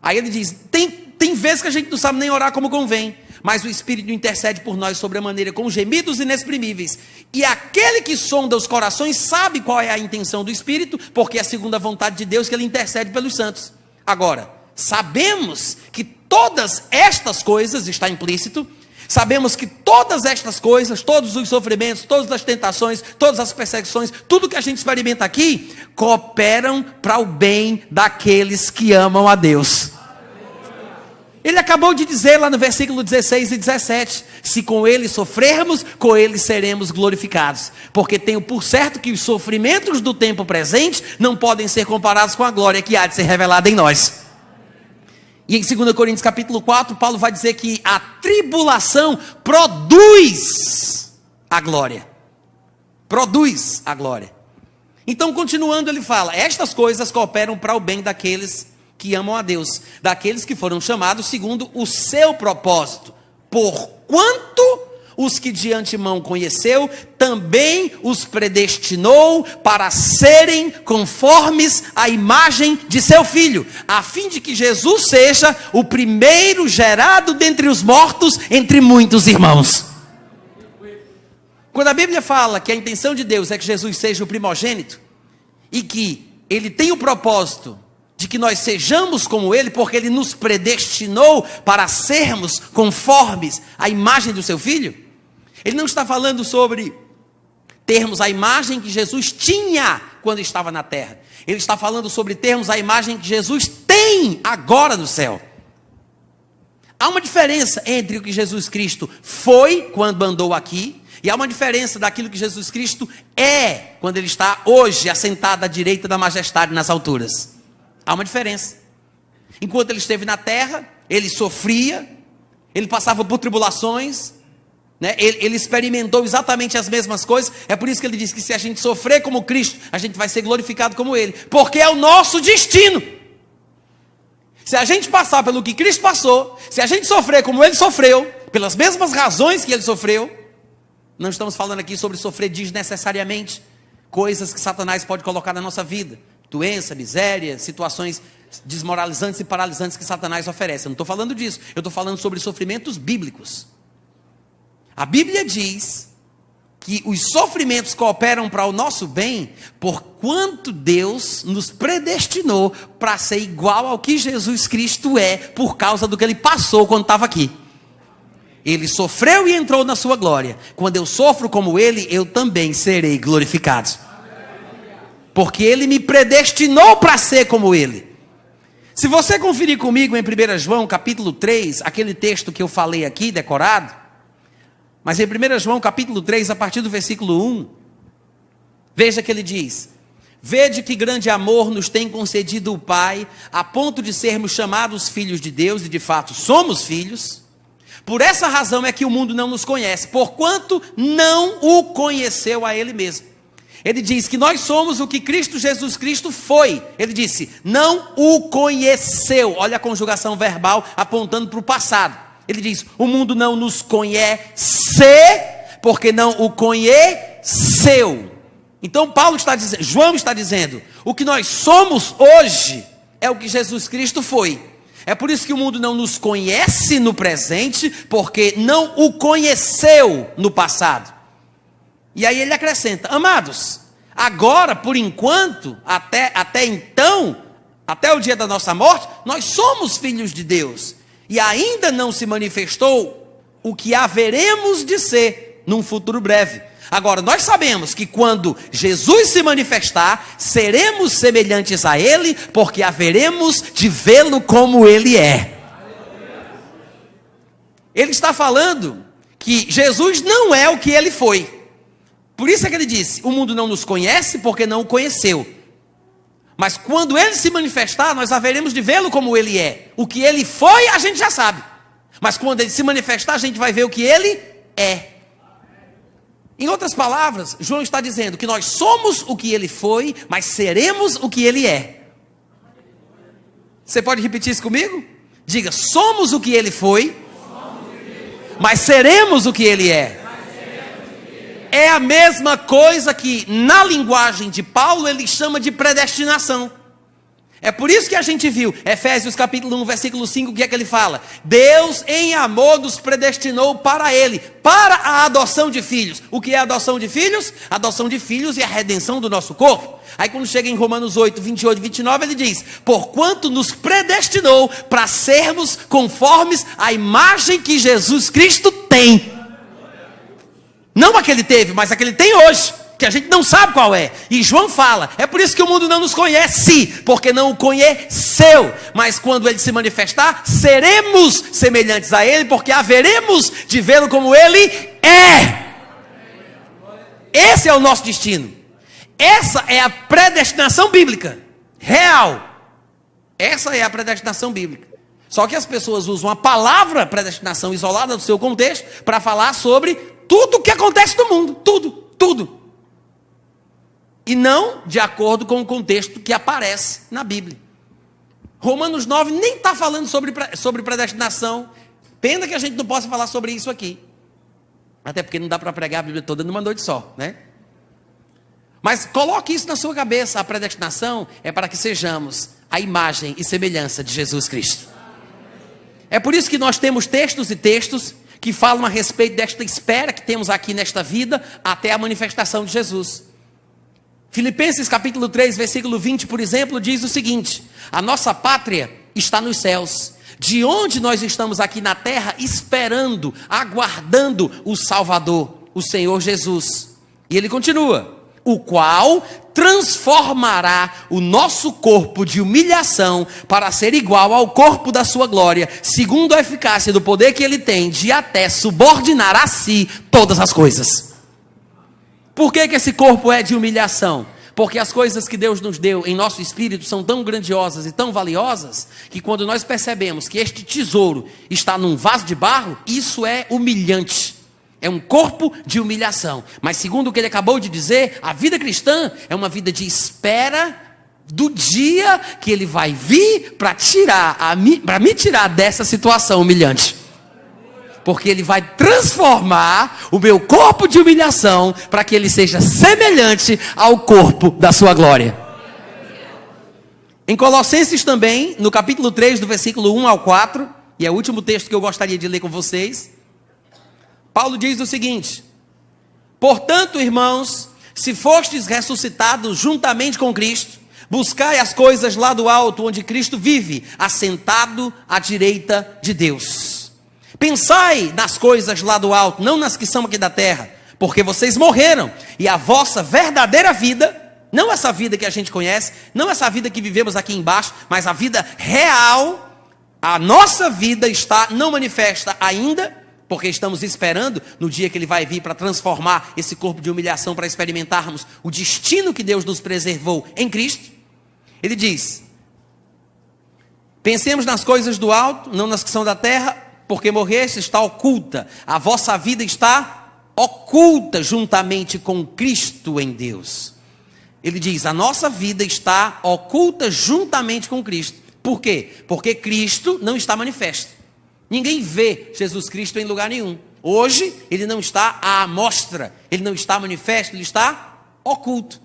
Aí ele diz: tem vezes que a gente não sabe nem orar como convém, mas o Espírito intercede por nós sobremaneira com gemidos inexprimíveis. E aquele que sonda os corações sabe qual é a intenção do Espírito, porque é segundo a vontade de Deus que ele intercede pelos santos. Agora, sabemos que todas estas coisas, está implícito, sabemos que todas estas coisas, todos os sofrimentos, todas as tentações, todas as perseguições, tudo que a gente experimenta aqui, cooperam para o bem daqueles que amam a Deus. Ele acabou de dizer lá no versículo 16 e 17, se com ele sofrermos, com ele seremos glorificados, porque tenho por certo que os sofrimentos do tempo presente não podem ser comparados com a glória que há de ser revelada em nós. E em 2 Coríntios capítulo 4, Paulo vai dizer que a tribulação produz a glória. Produz a glória. Então, continuando, ele fala: estas coisas cooperam para o bem daqueles que amam a Deus, daqueles que foram chamados segundo o seu propósito. Porquanto os que de antemão conheceu, também os predestinou para serem conformes à imagem de seu Filho, a fim de que Jesus seja o primeiro gerado dentre os mortos, entre muitos irmãos. Quando a Bíblia fala que a intenção de Deus é que Jesus seja o primogênito, e que ele tem o propósito de que nós sejamos como ele, porque ele nos predestinou para sermos conformes à imagem do seu Filho, ele não está falando sobre termos a imagem que Jesus tinha quando estava na terra. Ele está falando sobre termos a imagem que Jesus tem tem agora no céu. Há uma diferença entre o que Jesus Cristo foi quando andou aqui, e há uma diferença daquilo que Jesus Cristo é quando ele está hoje assentado à direita da majestade nas alturas. Há uma diferença. Enquanto ele esteve na terra, ele sofria, ele passava por tribulações, né? Ele experimentou exatamente as mesmas coisas. É por isso que ele diz que se a gente sofrer como Cristo, a gente vai ser glorificado como ele, porque é o nosso destino. Se a gente passar pelo que Cristo passou, se a gente sofrer como ele sofreu, pelas mesmas razões que ele sofreu, não estamos falando aqui sobre sofrer desnecessariamente, coisas que Satanás pode colocar na nossa vida, doença, miséria, situações desmoralizantes e paralisantes que Satanás oferece. Eu não estou falando disso, eu estou falando sobre sofrimentos bíblicos. A Bíblia diz que os sofrimentos cooperam para o nosso bem, porquanto Deus nos predestinou para ser igual ao que Jesus Cristo é, por causa do que ele passou quando estava aqui. Ele sofreu e entrou na sua glória. Quando eu sofro como ele, eu também serei glorificado, porque ele me predestinou para ser como ele. Se você conferir comigo em 1 João capítulo 3, aquele texto que eu falei aqui, decorado, mas em 1 João capítulo 3, a partir do versículo 1, veja que ele diz: vede que grande amor nos tem concedido o Pai, a ponto de sermos chamados filhos de Deus, e de fato somos filhos. Por essa razão é que o mundo não nos conhece, porquanto não o conheceu a ele mesmo. Ele diz que nós somos o que Cristo Jesus Cristo foi. Ele disse, não o conheceu. Olha a conjugação verbal apontando para o passado. Ele diz, o mundo não nos conhece, porque não o conheceu. Então Paulo está dizendo, João está dizendo, o que nós somos hoje é o que Jesus Cristo foi. É por isso que o mundo não nos conhece no presente, porque não o conheceu no passado. E aí ele acrescenta, amados, agora, por enquanto, até então, até o dia da nossa morte, nós somos filhos de Deus. E ainda não se manifestou o que haveremos de ser num futuro breve. Agora, nós sabemos que quando Jesus se manifestar, seremos semelhantes a Ele, porque haveremos de vê-lo como Ele é. Ele está falando que Jesus não é o que Ele foi. Por isso é que ele disse, o mundo não nos conhece porque não o conheceu. Mas quando Ele se manifestar, nós haveremos de vê-lo como Ele é. O que Ele foi, a gente já sabe. Mas quando Ele se manifestar, a gente vai ver o que Ele é. Em outras palavras, João está dizendo que nós somos o que Ele foi, mas seremos o que Ele é. Você pode repetir isso comigo? Diga, somos o que Ele foi, mas seremos o que Ele é. É a mesma coisa que na linguagem de Paulo ele chama de predestinação. É por isso que a gente viu Efésios capítulo 1 versículo 5, o que é que ele fala? Deus em amor nos predestinou para Ele, para a adoção de filhos. O que é a adoção de filhos? A adoção de filhos é a redenção do nosso corpo. Aí quando chega em Romanos 8, 28 e 29 ele diz, porquanto nos predestinou para sermos conformes à imagem que Jesus Cristo tem. Não a que ele teve, mas a que ele tem hoje, que a gente não sabe qual é. E João fala, é por isso que o mundo não nos conhece, porque não o conheceu. Mas quando ele se manifestar, seremos semelhantes a ele, porque haveremos de vê-lo como ele é. Esse é o nosso destino. Essa é a predestinação bíblica, real. Essa é a predestinação bíblica. Só que as pessoas usam a palavra predestinação isolada do seu contexto para falar sobre tudo o que acontece no mundo, tudo. E não de acordo com o contexto que aparece na Bíblia. Romanos 9 nem está falando sobre predestinação. Pena que a gente não possa falar sobre isso aqui. Até porque não dá para pregar a Bíblia toda numa noite só, né? Mas coloque isso na sua cabeça. A predestinação é para que sejamos a imagem e semelhança de Jesus Cristo. É por isso que nós temos textos e textos que falam a respeito desta espera que temos aqui nesta vida até a manifestação de Jesus. Filipenses capítulo 3, versículo 20, por exemplo, diz o seguinte: a nossa pátria está nos céus, de onde nós estamos aqui na terra esperando, aguardando o Salvador, o Senhor Jesus. E ele continua, o qual transformará o nosso corpo de humilhação para ser igual ao corpo da sua glória, segundo a eficácia do poder que ele tem de até subordinar a si todas as coisas. Por que esse corpo é de humilhação? Porque as coisas que Deus nos deu em nosso espírito são tão grandiosas e tão valiosas, que quando nós percebemos que este tesouro está num vaso de barro, isso é humilhante. É um corpo de humilhação. Mas segundo o que ele acabou de dizer, a vida cristã é uma vida de espera do dia que ele vai vir para me tirar dessa situação humilhante. Porque ele vai transformar o meu corpo de humilhação para que ele seja semelhante ao corpo da sua glória. Em Colossenses também, no capítulo 3, do versículo 1 ao 4, e é o último texto que eu gostaria de ler com vocês, Paulo diz o seguinte: portanto, irmãos, se fostes ressuscitados juntamente com Cristo, buscai as coisas lá do alto, onde Cristo vive, assentado à direita de Deus. Pensai nas coisas lá do alto, não nas que são aqui da terra, porque vocês morreram, e a vossa verdadeira vida, não essa vida que a gente conhece, não essa vida que vivemos aqui embaixo, mas a vida real, a nossa vida está não manifesta ainda, porque estamos esperando no dia que ele vai vir para transformar esse corpo de humilhação, para experimentarmos o destino que Deus nos preservou em Cristo. Ele diz: pensemos nas coisas do alto, não nas que são da terra, porque morreste, está oculta, a vossa vida está oculta juntamente com Cristo em Deus. Ele diz: a nossa vida está oculta juntamente com Cristo. Por quê? Porque Cristo não está manifesto. Ninguém vê Jesus Cristo em lugar nenhum. Hoje, ele não está à mostra, ele não está manifesto, ele está oculto.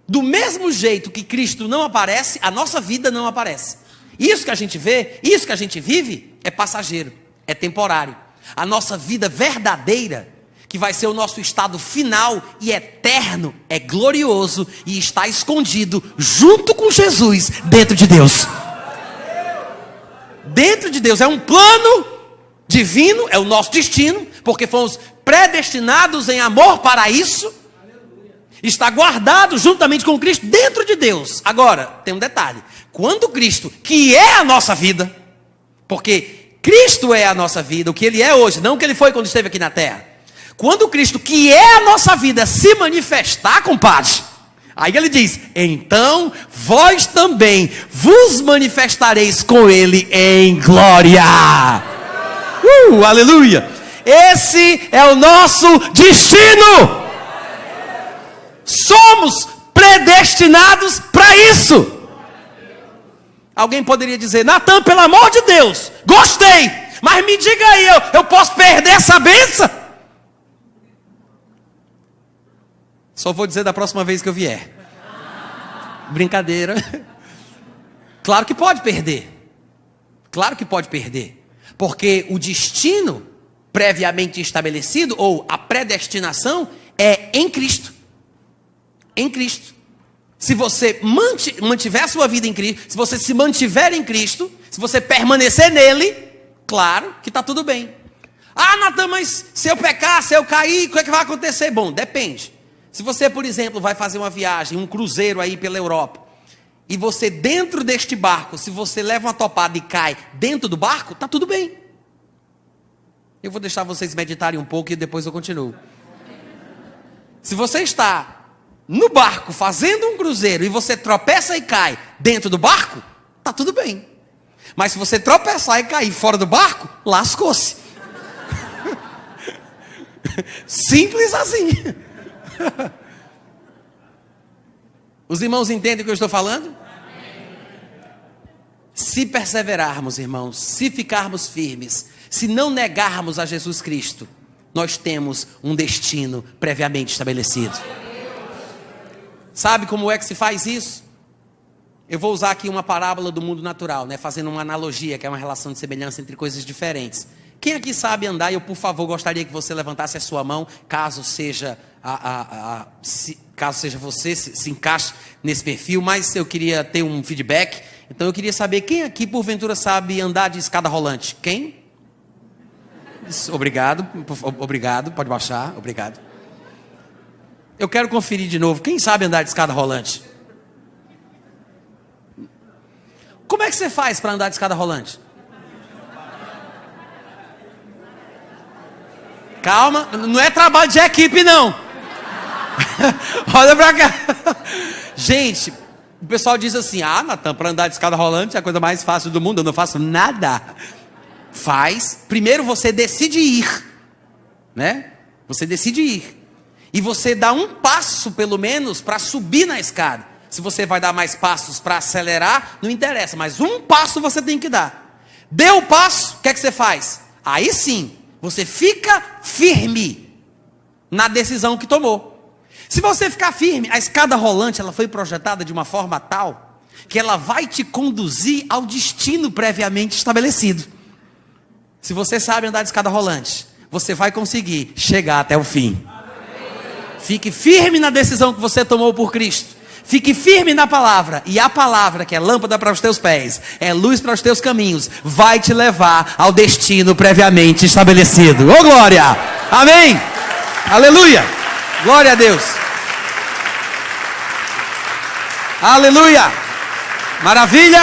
Do mesmo jeito que Cristo não aparece, a nossa vida não aparece. Isso que a gente vê, isso que a gente vive, é passageiro, é temporário. A nossa vida verdadeira, que vai ser o nosso estado final e eterno, é glorioso e está escondido junto com Jesus dentro de Deus. Dentro de Deus, é um plano divino, é o nosso destino, porque fomos predestinados em amor para isso. Está guardado juntamente com Cristo dentro de Deus. Agora, tem um detalhe: quando Cristo, que é a nossa vida, porque Cristo é a nossa vida, o que Ele é hoje, não o que Ele foi quando esteve aqui na terra. Quando Cristo, que é a nossa vida, se manifestar, compadre, aí ele diz: então vós também vos manifestareis com ele em glória. Aleluia! Esse é o nosso destino. Somos predestinados para isso. Alguém poderia dizer: Natan, pelo amor de Deus, gostei, mas me diga aí, eu posso perder essa bênção? Só vou dizer da próxima vez que eu vier. Brincadeira. Claro que pode perder. Claro que pode perder. Porque o destino previamente estabelecido, ou a predestinação, é em Cristo. Em Cristo. Se você mantiver a sua vida em Cristo, se você se mantiver em Cristo, se você permanecer nele, claro que está tudo bem. Ah, Natan, mas se eu pecar, se eu cair, o que é que vai acontecer? Bom, depende. Se você, por exemplo, vai fazer uma viagem, um cruzeiro aí pela Europa, e você dentro deste barco, se você leva uma topada e cai dentro do barco, está tudo bem. Eu vou deixar vocês meditarem um pouco e depois eu continuo. Se você está no barco fazendo um cruzeiro e você tropeça e cai dentro do barco, está tudo bem. Mas se você tropeçar e cair fora do barco, lascou-se. Simples assim. Os irmãos entendem o que eu estou falando? Se perseverarmos, irmãos, se ficarmos firmes, se não negarmos a Jesus Cristo, nós temos um destino previamente estabelecido. Sabe como é que se faz isso? Eu vou usar aqui uma parábola do mundo natural, né? Fazendo uma analogia, que é uma relação de semelhança entre coisas diferentes. Quem aqui sabe andar? Eu, por favor, gostaria que você levantasse a sua mão, caso seja você, se encaixe nesse perfil, mas eu queria ter um feedback. Então eu queria saber quem aqui, porventura, sabe andar de escada rolante. Quem? Isso, obrigado, pode baixar, obrigado. Eu quero conferir de novo. Quem sabe andar de escada rolante? Como é que você faz para andar de escada rolante? Calma, não é trabalho de equipe, não. Olha pra cá. Gente, o pessoal diz assim: ah, Natan, para andar de escada rolante é a coisa mais fácil do mundo. Eu não faço nada. Faz. Primeiro você decide ir, né? Você decide ir. E você dá um passo, pelo menos, para subir na escada. Se você vai dar mais passos para acelerar, não interessa. Mas um passo você tem que dar. Deu o passo, o que é que você faz? Aí sim, você fica firme na decisão que tomou. Se você ficar firme, a escada rolante ela foi projetada de uma forma tal que ela vai te conduzir ao destino previamente estabelecido. Se você sabe andar de escada rolante, você vai conseguir chegar até o fim. Fique firme na decisão que você tomou por Cristo. Fique firme na palavra. E a palavra, que é lâmpada para os teus pés, é luz para os teus caminhos, vai te levar ao destino previamente estabelecido. Ô glória! Amém! Aleluia! Glória a Deus! Aleluia! Maravilha!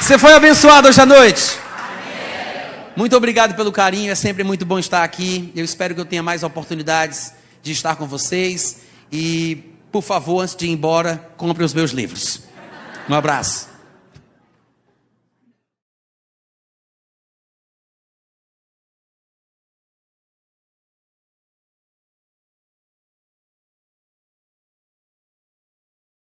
Você foi abençoado hoje à noite? Muito obrigado pelo carinho, é sempre muito bom estar aqui. Eu espero que eu tenha mais oportunidades de estar com vocês. E, por favor, antes de ir embora, compre os meus livros. Um abraço.